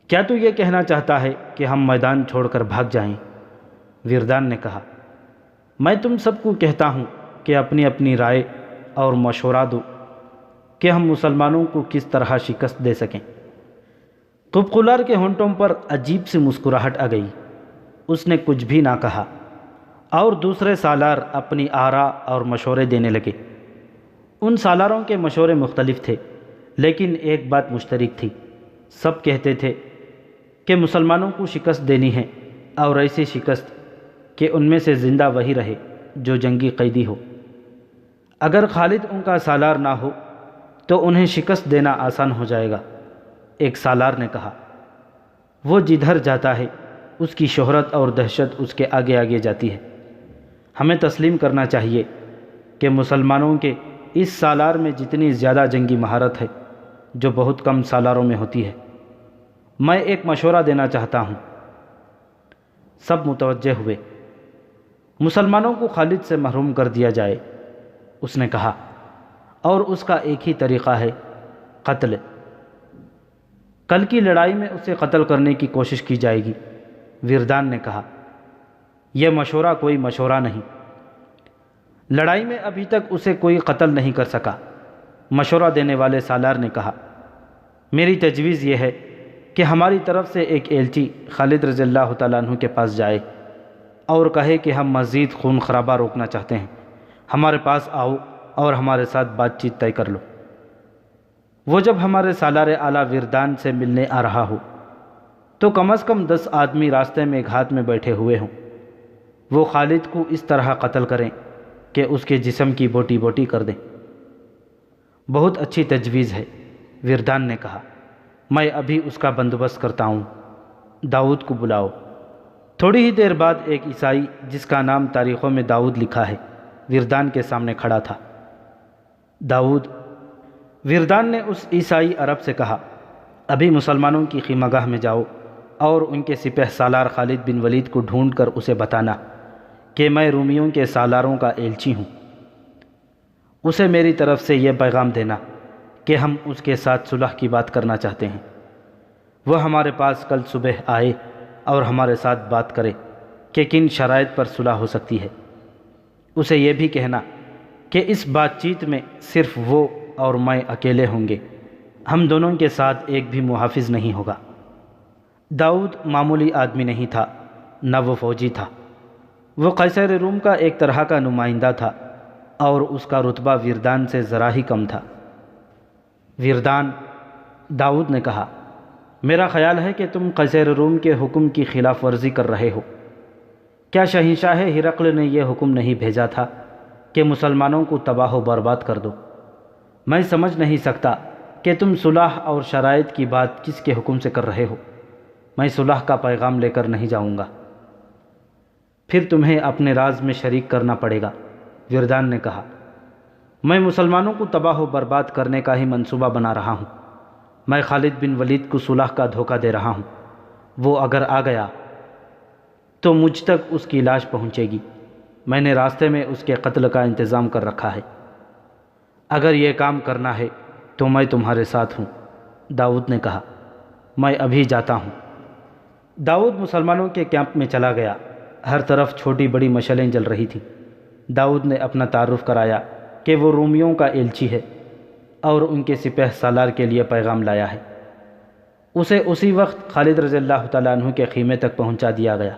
کیا تو یہ کہنا چاہتا ہے کہ ہم میدان چھوڑ کر بھاگ جائیں؟ وردان نے کہا، میں تم سب کو کہتا ہوں کہ اپنی اپنی رائے اور مشورہ دو کہ ہم مسلمانوں کو کس طرح شکست دے سکیں۔ قب قلار کے ہونٹوں پر عجیب سی مسکراہٹ آ گئی۔ اس نے کچھ بھی نہ کہا اور دوسرے سالار اپنی آراء اور مشورے دینے لگے۔ ان سالاروں کے مشورے مختلف تھے، لیکن ایک بات مشترک تھی۔ سب کہتے تھے کہ مسلمانوں کو شکست دینی ہے، اور ایسی شکست کہ ان میں سے زندہ وہی رہے جو جنگی قیدی ہو۔ اگر خالد ان کا سالار نہ ہو تو انہیں شکست دینا آسان ہو جائے گا۔ ایک سالار نے کہا، وہ جدھر جاتا ہے اس کی شہرت اور دہشت اس کے آگے آگے جاتی ہے۔ ہمیں تسلیم کرنا چاہیے کہ مسلمانوں کے اس سالار میں جتنی زیادہ جنگی مہارت ہے جو بہت کم سالاروں میں ہوتی ہے۔ میں ایک مشورہ دینا چاہتا ہوں۔ سب متوجہ ہوئے۔ مسلمانوں کو خالد سے محروم کر دیا جائے، اس نے کہا، اور اس کا ایک ہی طریقہ ہے، قتل۔ کل کی لڑائی میں اسے قتل کرنے کی کوشش کی جائے گی۔ وردان نے کہا، یہ مشورہ کوئی مشورہ نہیں۔ لڑائی میں ابھی تک اسے کوئی قتل نہیں کر سکا۔ مشورہ دینے والے سالار نے کہا، میری تجویز یہ ہے کہ ہماری طرف سے ایک ایلچی خالد رضی اللہ تعالیٰ عنہ کے پاس جائے اور کہے کہ ہم مزید خون خرابہ روکنا چاہتے ہیں، ہمارے پاس آؤ اور ہمارے ساتھ بات چیت طے کر لو۔ وہ جب ہمارے سالار اعلیٰ وردان سے ملنے آ رہا ہو تو کم از کم 10 آدمی راستے میں گھات میں بیٹھے ہوئے ہوں، وہ خالد کو اس طرح قتل کریں کہ اس کے جسم کی بوٹی بوٹی کر دیں۔ بہت اچھی تجویز ہے، وردان نے کہا، میں ابھی اس کا بندوبست کرتا ہوں، داؤد کو بلاؤ۔ تھوڑی ہی دیر بعد ایک عیسائی جس کا نام تاریخوں میں داؤد لکھا ہے وردان کے سامنے کھڑا تھا۔ داؤد، وردان نے اس عیسائی عرب سے کہا، ابھی مسلمانوں کی خیمگاہ میں جاؤ اور ان کے سپہ سالار خالد بن ولید کو ڈھونڈ کر اسے بتانا کہ میں رومیوں کے سالاروں کا ایلچی ہوں۔ اسے میری طرف سے یہ پیغام دینا کہ ہم اس کے ساتھ صلح کی بات کرنا چاہتے ہیں۔ وہ ہمارے پاس کل صبح آئے اور ہمارے ساتھ بات کرے کہ کن شرائط پر صلح ہو سکتی ہے۔ اسے یہ بھی کہنا کہ اس بات چیت میں صرف وہ اور میں اکیلے ہوں گے، ہم دونوں کے ساتھ ایک بھی محافظ نہیں ہوگا۔ داؤد معمولی آدمی نہیں تھا، نہ وہ فوجی تھا، وہ قیصر روم کا ایک طرح کا نمائندہ تھا اور اس کا رتبہ وردان سے ذرا ہی کم تھا۔ وردان، داؤد نے کہا، میرا خیال ہے کہ تم قیصر روم کے حکم کی خلاف ورزی کر رہے ہو۔ کیا شہنشاہ ہرقل نے یہ حکم نہیں بھیجا تھا کہ مسلمانوں کو تباہ و برباد کر دو؟ میں سمجھ نہیں سکتا کہ تم صلح اور شرائط کی بات کس کے حکم سے کر رہے ہو۔ میں صلح کا پیغام لے کر نہیں جاؤں گا، پھر تمہیں اپنے راز میں شریک کرنا پڑے گا۔ وردان نے کہا، میں مسلمانوں کو تباہ و برباد کرنے کا ہی منصوبہ بنا رہا ہوں۔ میں خالد بن ولید کو صلح کا دھوکہ دے رہا ہوں۔ وہ اگر آ گیا تو مجھ تک اس کی لاش پہنچے گی۔ میں نے راستے میں اس کے قتل کا انتظام کر رکھا ہے۔ اگر یہ کام کرنا ہے تو میں تمہارے ساتھ ہوں۔ داؤد نے کہا، میں ابھی جاتا ہوں۔ داؤد مسلمانوں کے کیمپ میں چلا گیا۔ ہر طرف چھوٹی بڑی مشعلیں جل رہی تھیں۔ داؤد نے اپنا تعارف کرایا کہ وہ رومیوں کا ایلچی ہے اور ان کے سپہ سالار کے لیے پیغام لایا ہے۔ اسے اسی وقت خالد رضی اللہ تعالیٰ عنہ کے خیمے تک پہنچا دیا گیا۔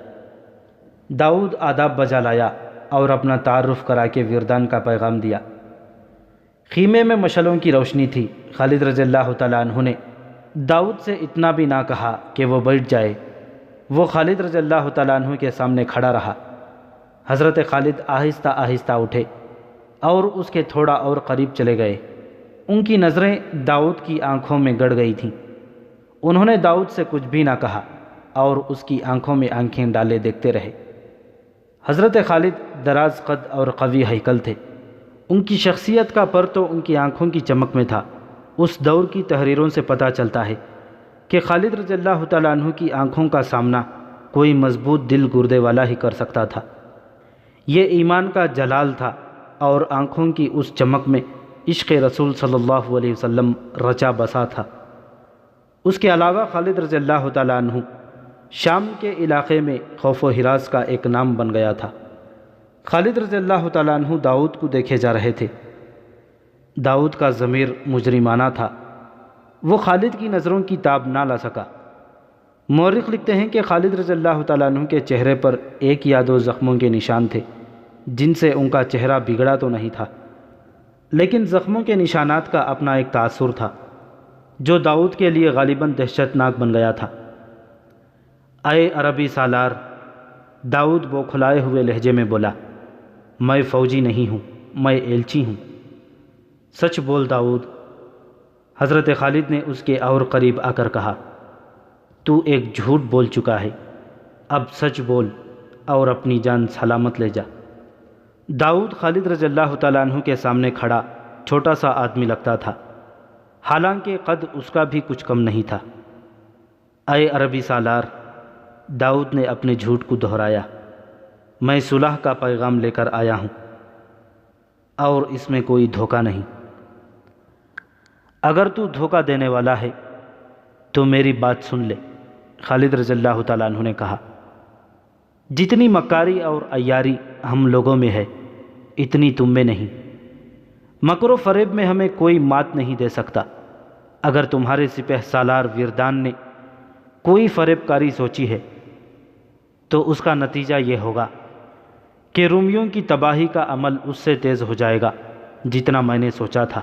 داؤد آداب بجا لایا اور اپنا تعارف کرا کے وردان کا پیغام دیا۔ خیمے میں مشعلوں کی روشنی تھی۔ خالد رضی اللہ تعالیٰ عنہ نے داؤد سے اتنا بھی نہ کہا کہ وہ بیٹھ جائے، وہ خالد رضی اللہ تعالیٰ عنہ کے سامنے کھڑا رہا۔ حضرت خالد آہستہ آہستہ اٹھے اور اس کے تھوڑا اور قریب چلے گئے۔ ان کی نظریں داؤد کی آنکھوں میں گڑ گئی تھیں۔ انہوں نے داؤد سے کچھ بھی نہ کہا اور اس کی آنکھوں میں آنکھیں ڈالے دیکھتے رہے۔ حضرت خالد دراز قد اور قوی ہیکل تھے۔ ان کی شخصیت کا پر تو ان کی آنکھوں کی چمک میں تھا۔ اس دور کی تحریروں سے پتہ چلتا ہے کہ خالد رضی اللہ تعالیٰ عنہ کی آنکھوں کا سامنا کوئی مضبوط دل گردے والا ہی کر سکتا تھا۔ یہ ایمان کا جلال تھا اور آنکھوں کی اس چمک میں عشق رسول صلی اللہ علیہ وسلم رچا بسا تھا۔ اس کے علاوہ خالد رضی اللہ تعالیٰ عنہ شام کے علاقے میں خوف و ہراس کا ایک نام بن گیا تھا۔ خالد رضی اللہ تعالیٰ عنہ داؤد کو دیکھے جا رہے تھے۔ داؤد کا ضمیر مجرمانہ تھا، وہ خالد کی نظروں کی تاب نہ لا سکا۔ مورخ لکھتے ہیں کہ خالد رضی اللہ تعالیٰ عنہ کے چہرے پر 1 یا 2 زخموں کے نشان تھے، جن سے ان کا چہرہ بگڑا تو نہیں تھا، لیکن زخموں کے نشانات کا اپنا ایک تاثر تھا جو داؤد کے لیے غالباً دہشت ناک بن گیا تھا۔ اے عربی سالار، داؤد بوکھلائے ہوئے لہجے میں بولا، میں فوجی نہیں ہوں، میں ایلچی ہوں۔ سچ بول داؤد۔ حضرت خالد نے اس کے اور قریب آ کر کہا، تو ایک جھوٹ بول چکا ہے، اب سچ بول اور اپنی جان سلامت لے جا۔ داؤد خالد رضی اللہ تعالیٰ عنہ کے سامنے کھڑا چھوٹا سا آدمی لگتا تھا، حالانکہ قد اس کا بھی کچھ کم نہیں تھا۔ اے عربی سالار، داؤد نے اپنے جھوٹ کو دہرایا، میں صلح کا پیغام لے کر آیا ہوں اور اس میں کوئی دھوکہ نہیں۔ اگر تو دھوکہ دینے والا ہے تو میری بات سن لے، خالد رضی اللہ تعالیٰ عنہ نے کہا۔ جتنی مکاری اور عیاری ہم لوگوں میں ہے، اتنی تم میں نہیں۔ مکر و فریب میں ہمیں کوئی مات نہیں دے سکتا۔ اگر تمہارے سپہ سالار وردان نے کوئی فریب کاری سوچی ہے تو اس کا نتیجہ یہ ہوگا کہ رومیوں کی تباہی کا عمل اس سے تیز ہو جائے گا جتنا میں نے سوچا تھا،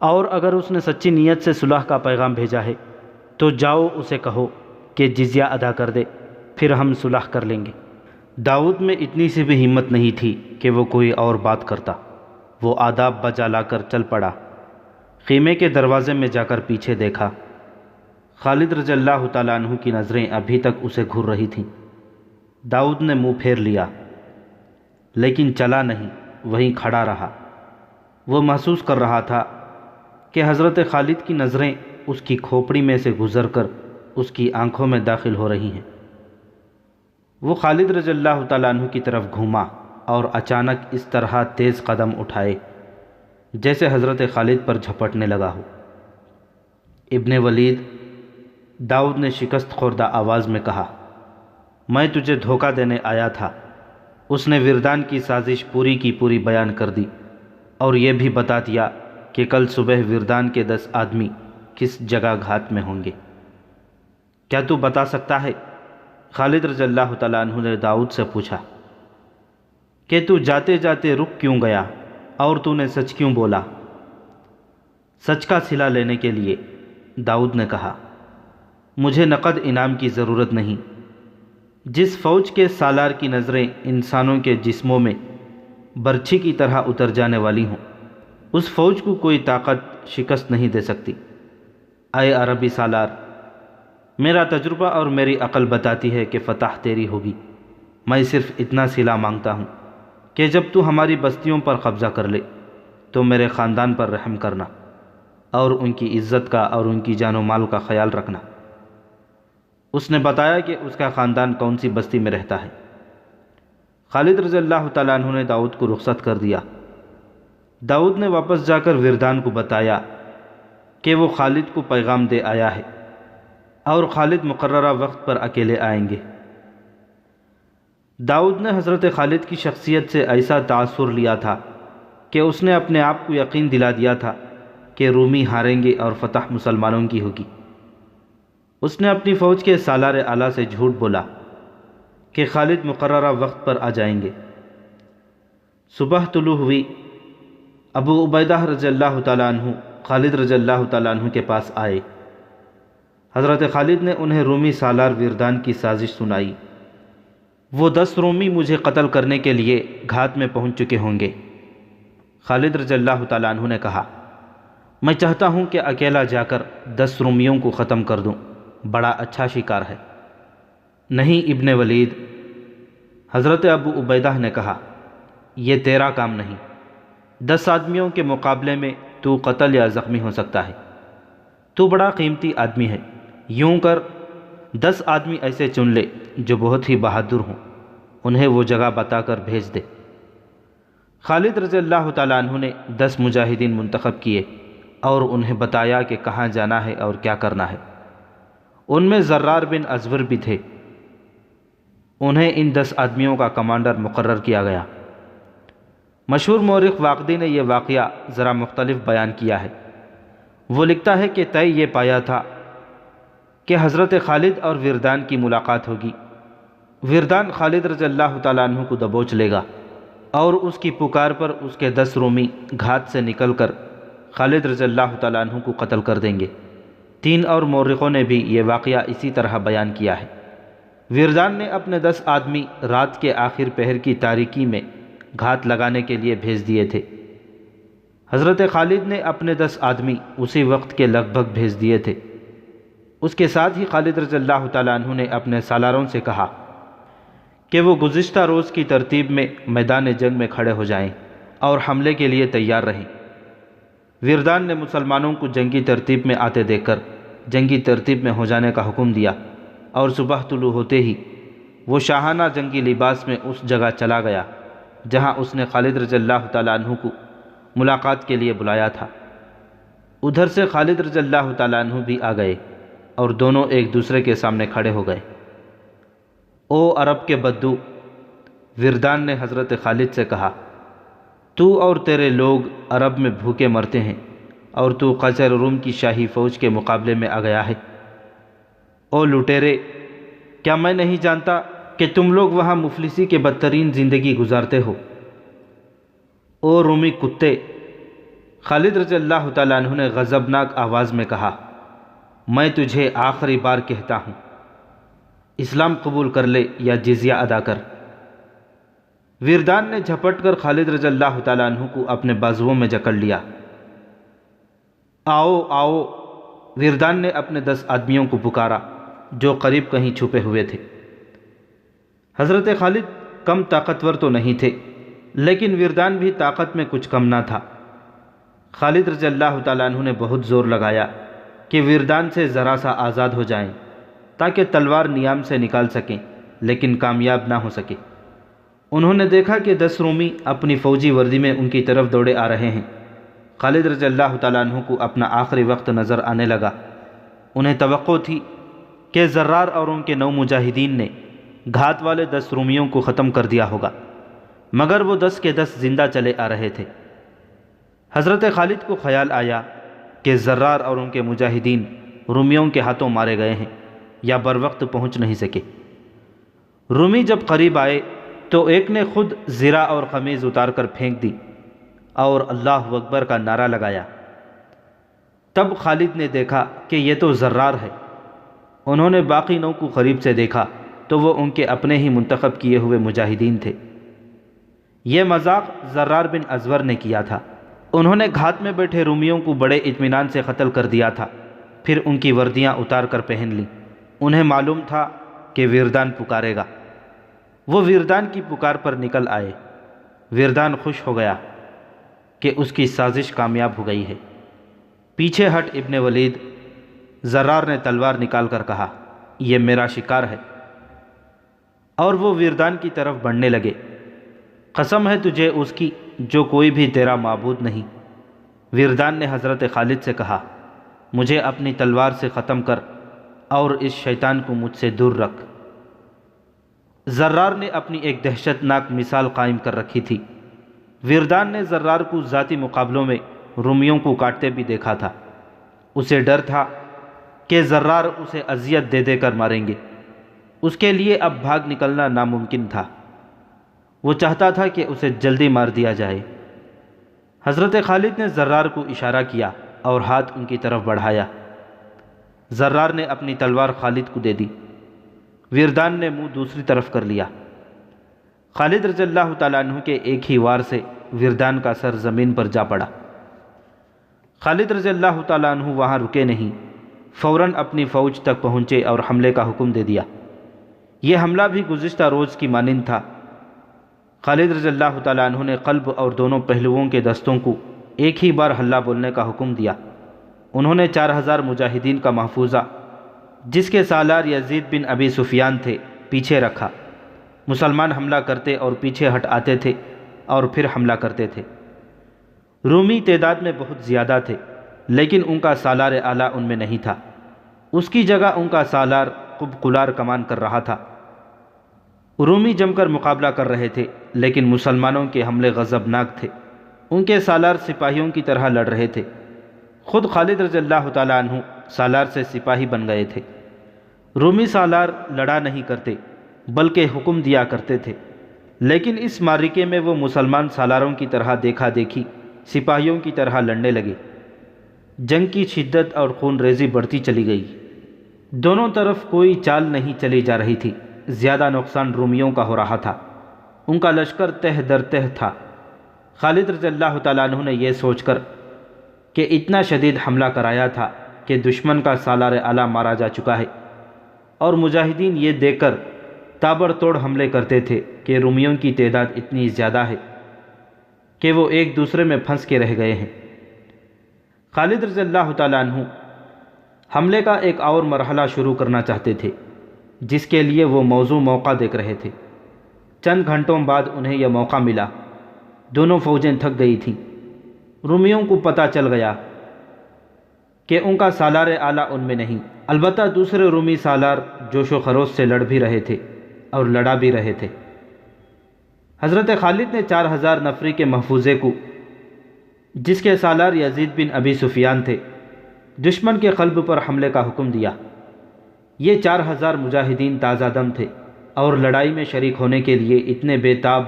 اور اگر اس نے سچی نیت سے صلح کا پیغام بھیجا ہے تو جاؤ اسے کہو کہ جزیہ ادا کر دے، پھر ہم صلح کر لیں گے۔ داؤد میں اتنی سی بھی ہمت نہیں تھی کہ وہ کوئی اور بات کرتا۔ وہ آداب بجا لا کر چل پڑا۔ خیمے کے دروازے میں جا کر پیچھے دیکھا۔ خالد رضی اللہ تعالیٰ عنہ کی نظریں ابھی تک اسے گھور رہی تھیں۔ داؤد نے منہ پھیر لیا لیکن چلا نہیں، وہیں کھڑا رہا۔ وہ محسوس کر رہا تھا کہ حضرت خالد کی نظریں اس کی کھوپڑی میں سے گزر کر اس کی آنکھوں میں داخل ہو رہی ہیں۔ وہ خالد رضی اللہ تعالیٰ عنہ کی طرف گھوما اور اچانک اس طرح تیز قدم اٹھائے جیسے حضرت خالد پر جھپٹنے لگا ہو۔ ابن ولید، داؤد نے شکست خوردہ آواز میں کہا، میں تجھے دھوکہ دینے آیا تھا۔ اس نے وردان کی سازش پوری کی پوری بیان کر دی اور یہ بھی بتا دیا کہ کل صبح وردان کے 10 آدمی کس جگہ گھات میں ہوں گے۔ کیا تو بتا سکتا ہے؟ خالد رضی اللہ تعالیٰ عنہ نے داؤد سے پوچھا کہ تو جاتے جاتے رک کیوں گیا اور تو نے سچ کیوں بولا؟ سچ کا صلہ لینے کے لیے، داؤد نے کہا۔ مجھے نقد انعام کی ضرورت نہیں۔ جس فوج کے سالار کی نظریں انسانوں کے جسموں میں برچھی کی طرح اتر جانے والی ہوں، اس فوج کو کوئی طاقت شکست نہیں دے سکتی۔ اے عربی سالار، میرا تجربہ اور میری عقل بتاتی ہے کہ فتح تیری ہوگی۔ میں صرف اتنا صلہ مانگتا ہوں کہ جب تو ہماری بستیوں پر قبضہ کر لے تو میرے خاندان پر رحم کرنا اور ان کی عزت کا اور ان کی جان و مال کا خیال رکھنا۔ اس نے بتایا کہ اس کا خاندان کون سی بستی میں رہتا ہے۔ خالد رضی اللہ تعالیٰ عنہ نے داؤد کو رخصت کر دیا۔ داؤد نے واپس جا کر وردان کو بتایا کہ وہ خالد کو پیغام دے آیا ہے اور خالد مقررہ وقت پر اکیلے آئیں گے۔ داؤد نے حضرت خالد کی شخصیت سے ایسا تاثر لیا تھا کہ اس نے اپنے آپ کو یقین دلا دیا تھا کہ رومی ہاریں گے اور فتح مسلمانوں کی ہوگی۔ اس نے اپنی فوج کے سالار اعلیٰ سے جھوٹ بولا کہ خالد مقررہ وقت پر آ جائیں گے۔ صبح طلوع ہوئی، ابو عبیدہ رضی اللہ تعالیٰ عنہ خالد رضی اللہ تعالیٰ عنہ کے پاس آئے۔ حضرت خالد نے انہیں رومی سالار وردان کی سازش سنائی۔ وہ 10 رومی مجھے قتل کرنے کے لیے گھات میں پہنچ چکے ہوں گے۔ خالد رضی اللہ تعالیٰ عنہ نے کہا، میں چاہتا ہوں کہ اکیلا جا کر 10 رومیوں کو ختم کر دوں، بڑا اچھا شکار ہے۔ نہیں ابن ولید، حضرت ابو عبیدہ نے کہا، یہ تیرا کام نہیں۔ 10 آدمیوں کے مقابلے میں تو قتل یا زخمی ہو سکتا ہے۔ تو بڑا قیمتی آدمی ہے، یوں کر 10 آدمی ایسے چن لے جو بہت ہی بہادر ہوں، انہیں وہ جگہ بتا کر بھیج دے۔ خالد رضی اللہ تعالیٰ عنہ نے 10 مجاہدین منتخب کیے اور انہیں بتایا کہ کہاں جانا ہے اور کیا کرنا ہے۔ ان میں زرار بن ازور بھی تھے۔ انہیں ان 10 آدمیوں کا کمانڈر مقرر کیا گیا۔ مشہور مورخ واقدی نے یہ واقعہ ذرا مختلف بیان کیا ہے۔ وہ لکھتا ہے کہ طے یہ پایا تھا کہ حضرت خالد اور وردان کی ملاقات ہوگی۔ وردان خالد رضی اللہ تعالیٰ عنہ کو دبوچ لے گا اور اس کی پکار پر اس کے 10 رومی گھات سے نکل کر خالد رضی اللہ تعالیٰ عنہ کو قتل کر دیں گے۔ 3 اور مورخوں نے بھی یہ واقعہ اسی طرح بیان کیا ہے۔ وردان نے اپنے 10 آدمی رات کے آخر پہر کی تاریکی میں گھات لگانے کے لیے بھیج دیے تھے۔ حضرت خالد نے اپنے 10 آدمی اسی وقت کے لگ بھگ بھیج دیے تھے۔ اس کے ساتھ ہی خالد رضی اللہ تعالیٰ عنہ نے اپنے سالاروں سے کہا کہ وہ گزشتہ روز کی ترتیب میں میدان جنگ میں کھڑے ہو جائیں اور حملے کے لیے تیار رہیں۔ وردان نے مسلمانوں کو جنگی ترتیب میں آتے دیکھ کر جنگی ترتیب میں ہو جانے کا حکم دیا اور صبح طلوع ہوتے ہی وہ شاہانہ جنگی لباس میں اس جگہ چلا گیا جہاں اس نے خالد رضی اللہ تعالیٰ عنہ کو ملاقات کے لیے بلایا تھا۔ ادھر سے خالد رضی اللہ تعالیٰ عنہ بھی آ گئے اور دونوں ایک دوسرے کے سامنے کھڑے ہو گئے۔ او عرب کے بدو، وردان نے حضرت خالد سے کہا، تو اور تیرے لوگ عرب میں بھوکے مرتے ہیں اور تو قیصر روم کی شاہی فوج کے مقابلے میں آ گیا ہے۔ او لٹیرے، کیا میں نہیں جانتا کہ تم لوگ وہاں مفلسی کے بدترین زندگی گزارتے ہو؟ او رومی کتے، خالد رضی اللہ تعالیٰ عنہ نے غضبناک آواز میں کہا، میں تجھے آخری بار کہتا ہوں، اسلام قبول کر لے یا جزیہ ادا کر۔ ویردان نے جھپٹ کر خالد رضی اللہ تعالیٰ عنہ کو اپنے بازوؤں میں جکڑ لیا۔ آؤ آؤ، ویردان نے اپنے 10 آدمیوں کو پکارا جو قریب کہیں چھپے ہوئے تھے۔ حضرت خالد کم طاقتور تو نہیں تھے، لیکن ویردان بھی طاقت میں کچھ کم نہ تھا۔ خالد رضی اللہ تعالیٰ عنہ نے بہت زور لگایا کہ ویردان سے ذرا سا آزاد ہو جائیں تاکہ تلوار نیام سے نکال سکیں، لیکن کامیاب نہ ہو سکے۔ انہوں نے دیکھا کہ 10 رومی اپنی فوجی وردی میں ان کی طرف دوڑے آ رہے ہیں۔ خالد رضی اللہ تعالیٰ عنہ کو اپنا آخری وقت نظر آنے لگا۔ انہیں توقع تھی کہ زرار اور ان کے 9 مجاہدین نے گھات والے 10 رومیوں کو ختم کر دیا ہوگا، مگر وہ 10 کے 10 زندہ چلے آ رہے تھے۔ حضرت خالد کو خیال آیا کہ زرار اور ان کے مجاہدین رومیوں کے ہاتھوں مارے گئے ہیں یا بروقت پہنچ نہیں سکے۔ رومی جب قریب آئے تو ایک نے خود زرہ اور قمیض اتار کر پھینک دی اور اللہ اکبر کا نعرہ لگایا۔ تب خالد نے دیکھا کہ یہ تو زرار ہے۔ انہوں نے باقی 9 کو قریب سے دیکھا تو وہ ان کے اپنے ہی منتخب کیے ہوئے مجاہدین تھے۔ یہ مذاق زرار بن ازور نے کیا تھا۔ انہوں نے گھات میں بیٹھے رومیوں کو بڑے اطمینان سے قتل کر دیا تھا، پھر ان کی وردیاں اتار کر پہن لیں۔ انہیں معلوم تھا کہ ویردان پکارے گا۔ وہ ویردان کی پکار پر نکل آئے۔ ویردان خوش ہو گیا کہ اس کی سازش کامیاب ہو گئی ہے۔ پیچھے ہٹ ابن ولید، زرار نے تلوار نکال کر کہا، یہ میرا شکار ہے، اور وہ ویردان کی طرف بڑھنے لگے۔ قسم ہے تجھے اس کی جو کوئی بھی تیرا معبود نہیں۔ ویردان نے حضرت خالد سے کہا، مجھے اپنی تلوار سے ختم کر اور اس شیطان کو مجھ سے دور رکھ۔ زرار نے اپنی ایک دہشت ناک مثال قائم کر رکھی تھی۔ ویردان نے زرار کو ذاتی مقابلوں میں رومیوں کو کاٹتے بھی دیکھا تھا۔ اسے ڈر تھا کہ زرار اسے اذیت دے دے کر ماریں گے۔ اس کے لیے اب بھاگ نکلنا ناممکن تھا۔ وہ چاہتا تھا کہ اسے جلدی مار دیا جائے۔ حضرت خالد نے زرار کو اشارہ کیا اور ہاتھ ان کی طرف بڑھایا۔ زرار نے اپنی تلوار خالد کو دے دی۔ ویردان نے منہ دوسری طرف کر لیا۔ خالد رضی اللہ تعالیٰ عنہ کے ایک ہی وار سے ویردان کا سر زمین پر جا پڑا۔ خالد رضی اللہ تعالیٰ عنہ وہاں رکے نہیں، فوراً اپنی فوج تک پہنچے اور حملے کا حکم دے دیا۔ یہ حملہ بھی گزشتہ روز کی مانند تھا۔ خالد رضی اللہ تعالیٰ عنہ نے قلب اور دونوں پہلوؤں کے دستوں کو ایک ہی بار حلہ بولنے کا حکم دیا۔ انہوں نے 4000 مجاہدین کا محفوظہ، جس کے سالار یزید بن ابی سفیان تھے، پیچھے رکھا۔ مسلمان حملہ کرتے اور پیچھے ہٹ آتے تھے اور پھر حملہ کرتے تھے۔ رومی تعداد میں بہت زیادہ تھے، لیکن ان کا سالار اعلیٰ ان میں نہیں تھا۔ اس کی جگہ ان کا سالار قبقلار کمان کر رہا تھا۔ رومی جم کر مقابلہ کر رہے تھے، لیکن مسلمانوں کے حملے غضبناک تھے۔ ان کے سالار سپاہیوں کی طرح لڑ رہے تھے۔ خود خالد رضی اللہ تعالیٰ عنہ سالار سے سپاہی بن گئے تھے۔ رومی سالار لڑا نہیں کرتے بلکہ حکم دیا کرتے تھے، لیکن اس معرکے میں وہ مسلمان سالاروں کی طرح دیکھا دیکھی سپاہیوں کی طرح لڑنے لگے۔ جنگ کی شدت اور خون ریزی بڑھتی چلی گئی۔ دونوں طرف کوئی چال نہیں چلی جا رہی تھی۔ زیادہ نقصان رومیوں کا ہو رہا تھا۔ ان کا لشکر تہ در تہ تھا۔ خالد رضی اللہ تعالیٰ عنہ نے یہ سوچ کر کہ اتنا شدید حملہ کرایا تھا کہ دشمن کا سالار اعلیٰ مارا جا چکا ہے، اور مجاہدین یہ دیکھ کر تابڑ توڑ حملے کرتے تھے کہ رومیوں کی تعداد اتنی زیادہ ہے کہ وہ ایک دوسرے میں پھنس کے رہ گئے ہیں۔ خالد رضی اللہ تعالیٰ عنہ حملے کا ایک اور مرحلہ شروع کرنا چاہتے تھے، جس کے لیے وہ موقع دیکھ رہے تھے۔ چند گھنٹوں بعد انہیں یہ موقع ملا۔ دونوں فوجیں تھک گئی تھیں۔ رومیوں کو پتہ چل گیا کہ ان کا سالار اعلیٰ ان میں نہیں، البتہ دوسرے رومی سالار جوش و خروش سے لڑ بھی رہے تھے اور لڑا بھی رہے تھے۔ حضرت خالد نے 4000 نفری کے محفوظے کو، جس کے سالار یزید بن ابی سفیان تھے، دشمن کے قلب پر حملے کا حکم دیا۔ یہ 4000 مجاہدین تازہ دم تھے اور لڑائی میں شریک ہونے کے لیے اتنے بے تاب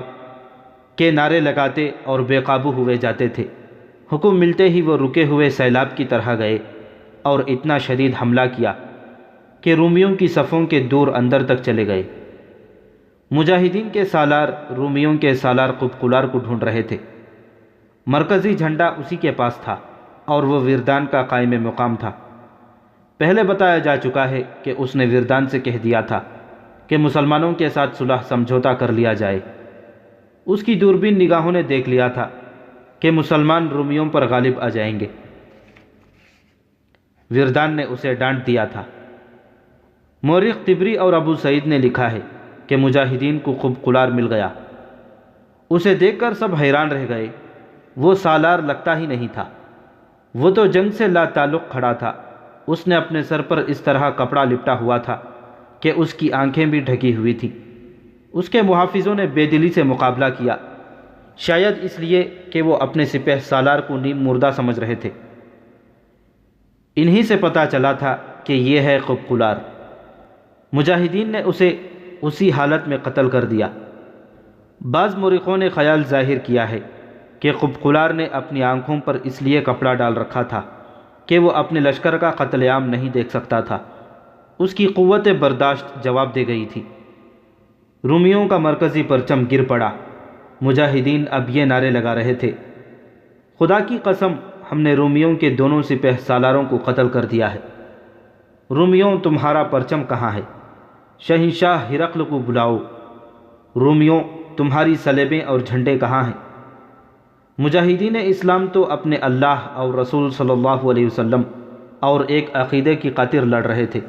کے نعرے لگاتے اور بے قابو ہوئے جاتے تھے۔ حکم ملتے ہی وہ رکے ہوئے سیلاب کی طرح گئے اور اتنا شدید حملہ کیا کہ رومیوں کی صفوں کے دور اندر تک چلے گئے۔ مجاہدین کے سالار رومیوں کے سالار قبقلار کو ڈھونڈ رہے تھے۔ مرکزی جھنڈا اسی کے پاس تھا اور وہ وردان کا قائم مقام تھا۔ پہلے بتایا جا چکا ہے کہ اس نے وردان سے کہہ دیا تھا کہ مسلمانوں کے ساتھ صلح سمجھوتا کر لیا جائے۔ اس کی دوربین نگاہوں نے دیکھ لیا تھا کہ مسلمان رومیوں پر غالب آ جائیں گے۔ وردان نے اسے ڈانٹ دیا تھا۔ مورخ طبری اور ابو سعید نے لکھا ہے کہ مجاہدین کو قبقلار مل گیا۔ اسے دیکھ کر سب حیران رہ گئے۔ وہ سالار لگتا ہی نہیں تھا، وہ تو جنگ سے لا تعلق کھڑا تھا۔ اس نے اپنے سر پر اس طرح کپڑا لپٹا ہوا تھا کہ اس کی آنکھیں بھی ڈھکی ہوئی تھیں۔ اس کے محافظوں نے بے دلی سے مقابلہ کیا، شاید اس لیے کہ وہ اپنے سپہ سالار کو نیم مردہ سمجھ رہے تھے۔ انہی سے پتہ چلا تھا کہ یہ ہے قبقلار۔ مجاہدین نے اسے اسی حالت میں قتل کر دیا۔ بعض مورخوں نے خیال ظاہر کیا ہے کہ قبقلار نے اپنی آنکھوں پر اس لیے کپڑا ڈال رکھا تھا کہ وہ اپنے لشکر کا قتل عام نہیں دیکھ سکتا تھا۔ اس کی قوت برداشت جواب دے گئی تھی۔ رومیوں کا مرکزی پرچم گر پڑا۔ مجاہدین اب یہ نعرے لگا رہے تھے، خدا کی قسم ہم نے رومیوں کے دونوں سپہ سالاروں کو قتل کر دیا ہے۔ رومیوں تمہارا پرچم کہاں ہے؟ شہنشاہ ہرقل کو بلاؤ۔ رومیوں تمہاری صلیبیں اور جھنڈے کہاں ہیں؟ مجاہدین اسلام تو اپنے اللہ اور رسول صلی اللہ علیہ وسلم اور ایک عقیدے کی خاطر لڑ رہے تھے،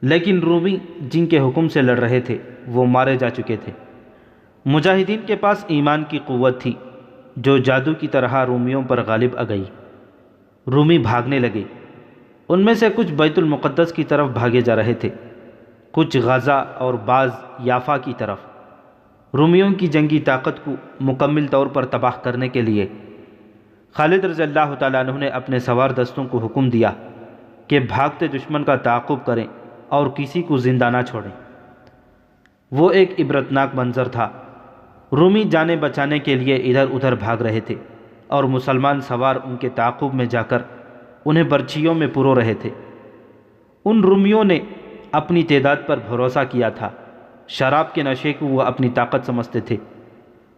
لیکن رومی جن کے حکم سے لڑ رہے تھے وہ مارے جا چکے تھے۔ مجاہدین کے پاس ایمان کی قوت تھی جو جادو کی طرح رومیوں پر غالب آ گئی۔ رومی بھاگنے لگے۔ ان میں سے کچھ بیت المقدس کی طرف بھاگے جا رہے تھے، کچھ غزہ اور بعض یافا کی طرف۔ رومیوں کی جنگی طاقت کو مکمل طور پر تباہ کرنے کے لیے خالد رضی اللہ تعالیٰ عنہ نے اپنے سوار دستوں کو حکم دیا کہ بھاگتے دشمن کا تعاقب کریں اور کسی کو زندہ نہ چھوڑیں۔ وہ ایک عبرتناک منظر تھا۔ رومی جانیں بچانے کے لیے ادھر ادھر بھاگ رہے تھے اور مسلمان سوار ان کے تعاقب میں جا کر انہیں برچھیوں میں پرو رہے تھے۔ ان رومیوں نے اپنی تعداد پر بھروسہ کیا تھا۔ شراب کے نشے کو وہ اپنی طاقت سمجھتے تھے۔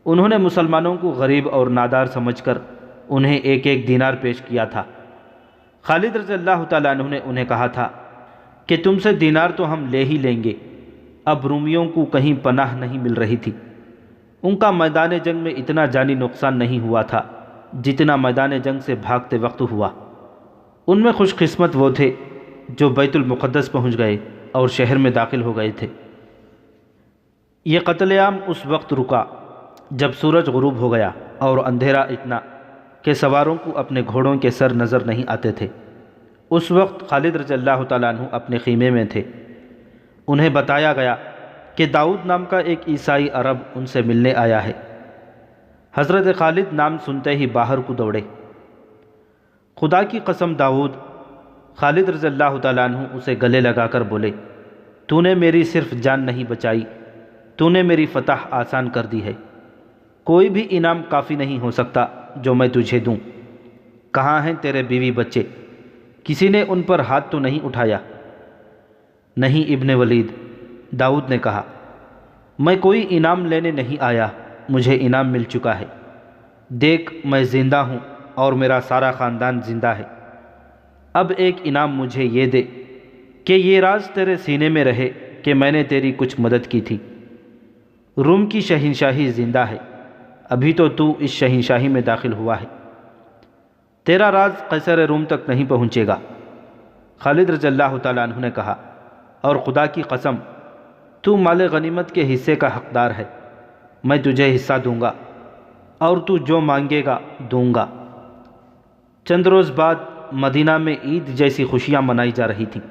انہوں نے مسلمانوں کو غریب اور نادار سمجھ کر انہیں ایک ایک دینار پیش کیا تھا۔ خالد رضی اللہ تعالیٰ عنہ نے انہیں کہا تھا کہ تم سے دینار تو ہم لے ہی لیں گے۔ اب رومیوں کو کہیں پناہ نہیں مل رہی تھی۔ ان کا میدان جنگ میں اتنا جانی نقصان نہیں ہوا تھا جتنا میدان جنگ سے بھاگتے وقت ہوا۔ ان میں خوش قسمت وہ تھے جو بیت المقدس پہنچ گئے اور شہر میں داخل ہو گئے تھے۔ یہ قتل عام اس وقت رکا جب سورج غروب ہو گیا اور اندھیرا اتنا کہ سواروں کو اپنے گھوڑوں کے سر نظر نہیں آتے تھے۔ اس وقت خالد رضی اللہ تعالیٰ عنہ اپنے خیمے میں تھے۔ انہیں بتایا گیا کہ داؤد نام کا ایک عیسائی عرب ان سے ملنے آیا ہے۔ حضرت خالد نام سنتے ہی باہر کو دوڑے۔ خدا کی قسم داؤد، خالد رضی اللہ تعالیٰ عنہ اسے گلے لگا کر بولے، تو نے میری صرف جان نہیں بچائی، تو نے میری فتح آسان کر دی ہے۔ کوئی بھی انعام کافی نہیں ہو سکتا جو میں تجھے دوں۔ کہاں ہیں تیرے بیوی بچے؟ کسی نے ان پر ہاتھ تو نہیں اٹھایا؟ نہیں ابن ولید، داؤد نے کہا، میں کوئی انعام لینے نہیں آیا، مجھے انعام مل چکا ہے۔ دیکھ میں زندہ ہوں اور میرا سارا خاندان زندہ ہے۔ اب ایک انعام مجھے یہ دے کہ یہ راز تیرے سینے میں رہے کہ میں نے تیری کچھ مدد کی تھی۔ روم کی شہنشاہی زندہ ہے، ابھی تو اس شہنشاہی میں داخل ہوا ہے۔ تیرا راز قیصر روم تک نہیں پہنچے گا۔ خالد رضی اللہ تعالیٰ عنہ نے کہا، اور خدا کی قسم تو مال غنیمت کے حصے کا حقدار ہے، میں تجھے حصہ دوں گا اور تو جو مانگے گا دوں گا۔ چند روز بعد مدینہ میں عید جیسی خوشیاں منائی جا رہی تھیں۔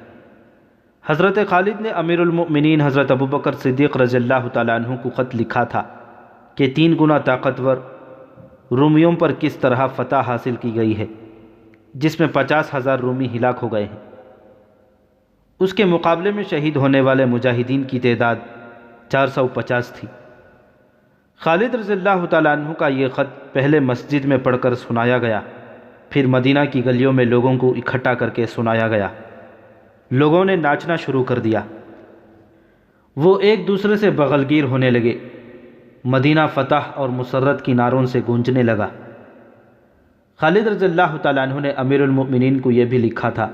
حضرت خالد نے امیر المؤمنین حضرت ابوبکر صدیق رضی اللہ تعالیٰ عنہ کو خط لکھا تھا کہ 3 گنا طاقتور رومیوں پر کس طرح فتح حاصل کی گئی ہے، جس میں 50,000 رومی ہلاک ہو گئے ہیں۔ اس کے مقابلے میں شہید ہونے والے مجاہدین کی تعداد 450 تھی۔ خالد رضی اللہ تعالیٰ عنہ کا یہ خط پہلے مسجد میں پڑھ کر سنایا گیا، پھر مدینہ کی گلیوں میں لوگوں کو اکٹھا کر کے سنایا گیا۔ لوگوں نے ناچنا شروع کر دیا، وہ ایک دوسرے سے بغلگیر ہونے لگے۔ مدینہ فتح اور مسرت کی نعروں سے گونجنے لگا۔ خالد رضی اللہ تعالیٰ عنہ نے امیر المؤمنین کو یہ بھی لکھا تھا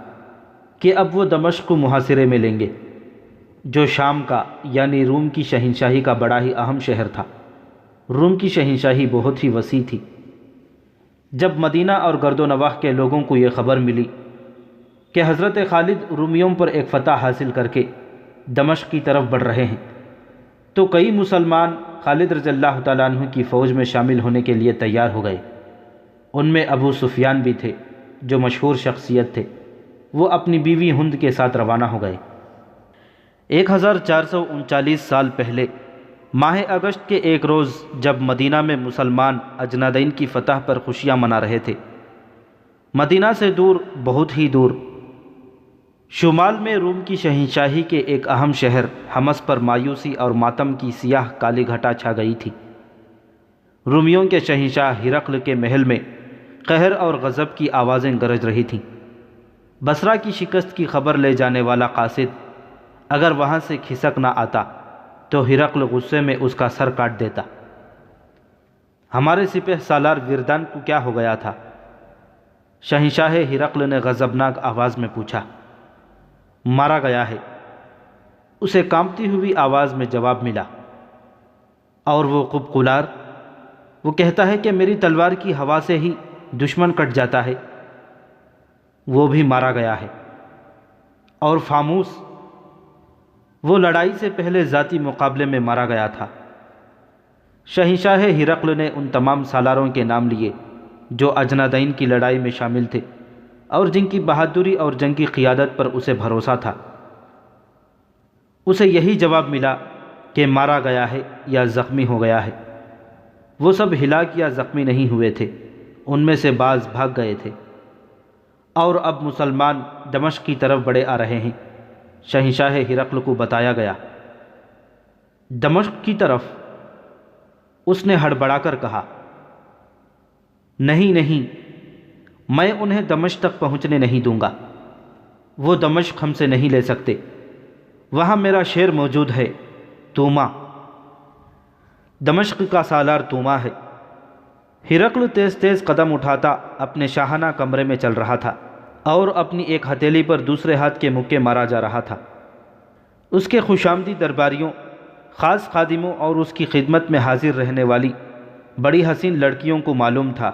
کہ اب وہ دمشق کو محاصرے میں لیں گے، جو شام کا یعنی روم کی شہنشاہی کا بڑا ہی اہم شہر تھا۔ روم کی شہنشاہی بہت ہی وسیع تھی۔ جب مدینہ اور گرد و نواح کے لوگوں کو یہ خبر ملی کہ حضرت خالد رومیوں پر ایک فتح حاصل کر کے دمشق کی طرف بڑھ رہے ہیں، تو کئی مسلمان خالد رضی اللہ تعالیٰ عنہ کی فوج میں شامل ہونے کے لیے تیار ہو گئے۔ ان میں ابو سفیان بھی تھے، جو مشہور شخصیت تھے۔ وہ اپنی بیوی ہند کے ساتھ روانہ ہو گئے۔ 1439 سال پہلے ماہ اگست کے ایک روز، جب مدینہ میں مسلمان اجنادین کی فتح پر خوشیاں منا رہے تھے، مدینہ سے دور، بہت ہی دور، شمال میں روم کی شہنشاہی کے ایک اہم شہر حمص پر مایوسی اور ماتم کی سیاہ کالی گھٹا چھا گئی تھی۔ رومیوں کے شہنشاہ ہرقل کے محل میں قہر اور غضب کی آوازیں گرج رہی تھیں۔ بصرہ کی شکست کی خبر لے جانے والا قاصد اگر وہاں سے کھسک نہ آتا تو ہرقل غصے میں اس کا سر کاٹ دیتا۔ ہمارے سپہ سالار وردان کو کیا ہو گیا تھا؟ شہنشاہ ہرقل نے غضبناک آواز میں پوچھا۔ مارا گیا ہے، اسے کانپتی ہوئی آواز میں جواب ملا۔ اور وہ قبقلار، وہ کہتا ہے کہ میری تلوار کی ہوا سے ہی دشمن کٹ جاتا ہے، وہ بھی مارا گیا ہے۔ اور فاموس، وہ لڑائی سے پہلے ذاتی مقابلے میں مارا گیا تھا۔ شہنشاہ ہرقل نے ان تمام سالاروں کے نام لیے جو اجنادین کی لڑائی میں شامل تھے اور جن کی بہادری اور جنگ کی قیادت پر اسے بھروسہ تھا۔ اسے یہی جواب ملا کہ مارا گیا ہے یا زخمی ہو گیا ہے۔ وہ سب ہلاک یا زخمی نہیں ہوئے تھے، ان میں سے بعض بھاگ گئے تھے۔ اور اب مسلمان دمشق کی طرف بڑھے آ رہے ہیں۔ شہنشاہ ہرقل کو بتایا گیا۔ دمشق کی طرف؟ اس نے ہڑبڑا کر کہا، نہیں نہیں، میں انہیں دمشق تک پہنچنے نہیں دوں گا۔ وہ دمشق ہم سے نہیں لے سکتے۔ وہاں میرا شیر موجود ہے، توما۔ دمشق کا سالار توما ہے۔ ہرقل تیز تیز قدم اٹھاتا اپنے شاہانہ کمرے میں چل رہا تھا اور اپنی ایک ہتھیلی پر دوسرے ہاتھ کے مکے مارا جا رہا تھا۔ اس کے خوشامدی درباریوں، خاص خادموں اور اس کی خدمت میں حاضر رہنے والی بڑی حسین لڑکیوں کو معلوم تھا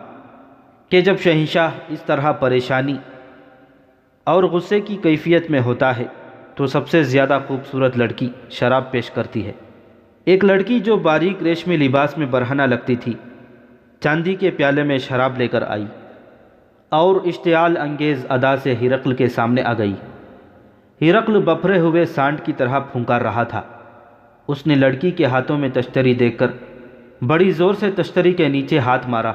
کہ جب شہنشاہ اس طرح پریشانی اور غصے کی کیفیت میں ہوتا ہے تو سب سے زیادہ خوبصورت لڑکی شراب پیش کرتی ہے۔ ایک لڑکی جو باریک ریشمی لباس میں برہنہ لگتی تھی، چاندی کے پیالے میں شراب لے کر آئی اور اشتعال انگیز ادا سے ہرقل کے سامنے آ گئی۔ ہرقل بپھرے ہوئے سانڈ کی طرح پھنکار رہا تھا۔ اس نے لڑکی کے ہاتھوں میں تشتری دیکھ کر بڑی زور سے تشتری کے نیچے ہاتھ مارا۔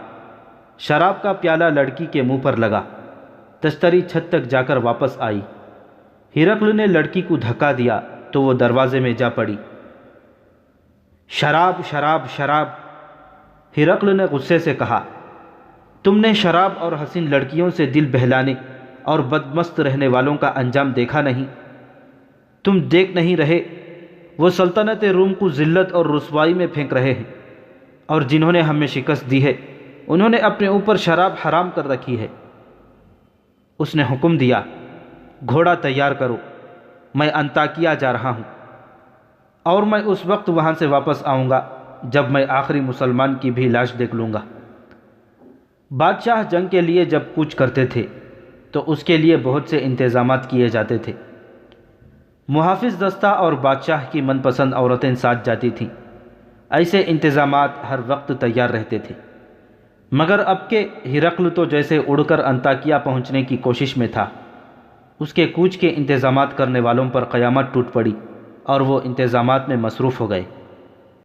شراب کا پیالہ لڑکی کے منہ پر لگا۔ تشتری چھت تک جا کر واپس آئی۔ ہرقل نے لڑکی کو دھکا دیا تو وہ دروازے میں جا پڑی۔ شراب شراب شراب، ہرقل نے غصے سے کہا، تم نے شراب اور حسین لڑکیوں سے دل بہلانے اور بدمست رہنے والوں کا انجام دیکھا نہیں؟ تم دیکھ نہیں رہے وہ سلطنت روم کو ذلت اور رسوائی میں پھینک رہے ہیں، اور جنہوں نے ہمیں شکست دی ہے انہوں نے اپنے اوپر شراب حرام کر رکھی ہے۔ اس نے حکم دیا، گھوڑا تیار کرو، میں انطاکیہ جا رہا ہوں، اور میں اس وقت وہاں سے واپس آؤں گا جب میں آخری مسلمان کی بھی لاش دیکھ لوں گا۔ بادشاہ جنگ کے لیے جب کوچ کرتے تھے تو اس کے لیے بہت سے انتظامات کیے جاتے تھے۔ محافظ دستہ اور بادشاہ کی من پسند عورتیں ساتھ جاتی تھیں۔ ایسے انتظامات ہر وقت تیار رہتے تھے، مگر اب کہ ہرقل تو جیسے اڑ کر انطاکیہ پہنچنے کی کوشش میں تھا، اس کے کوچ کے انتظامات کرنے والوں پر قیامت ٹوٹ پڑی اور وہ انتظامات میں مصروف ہو گئے۔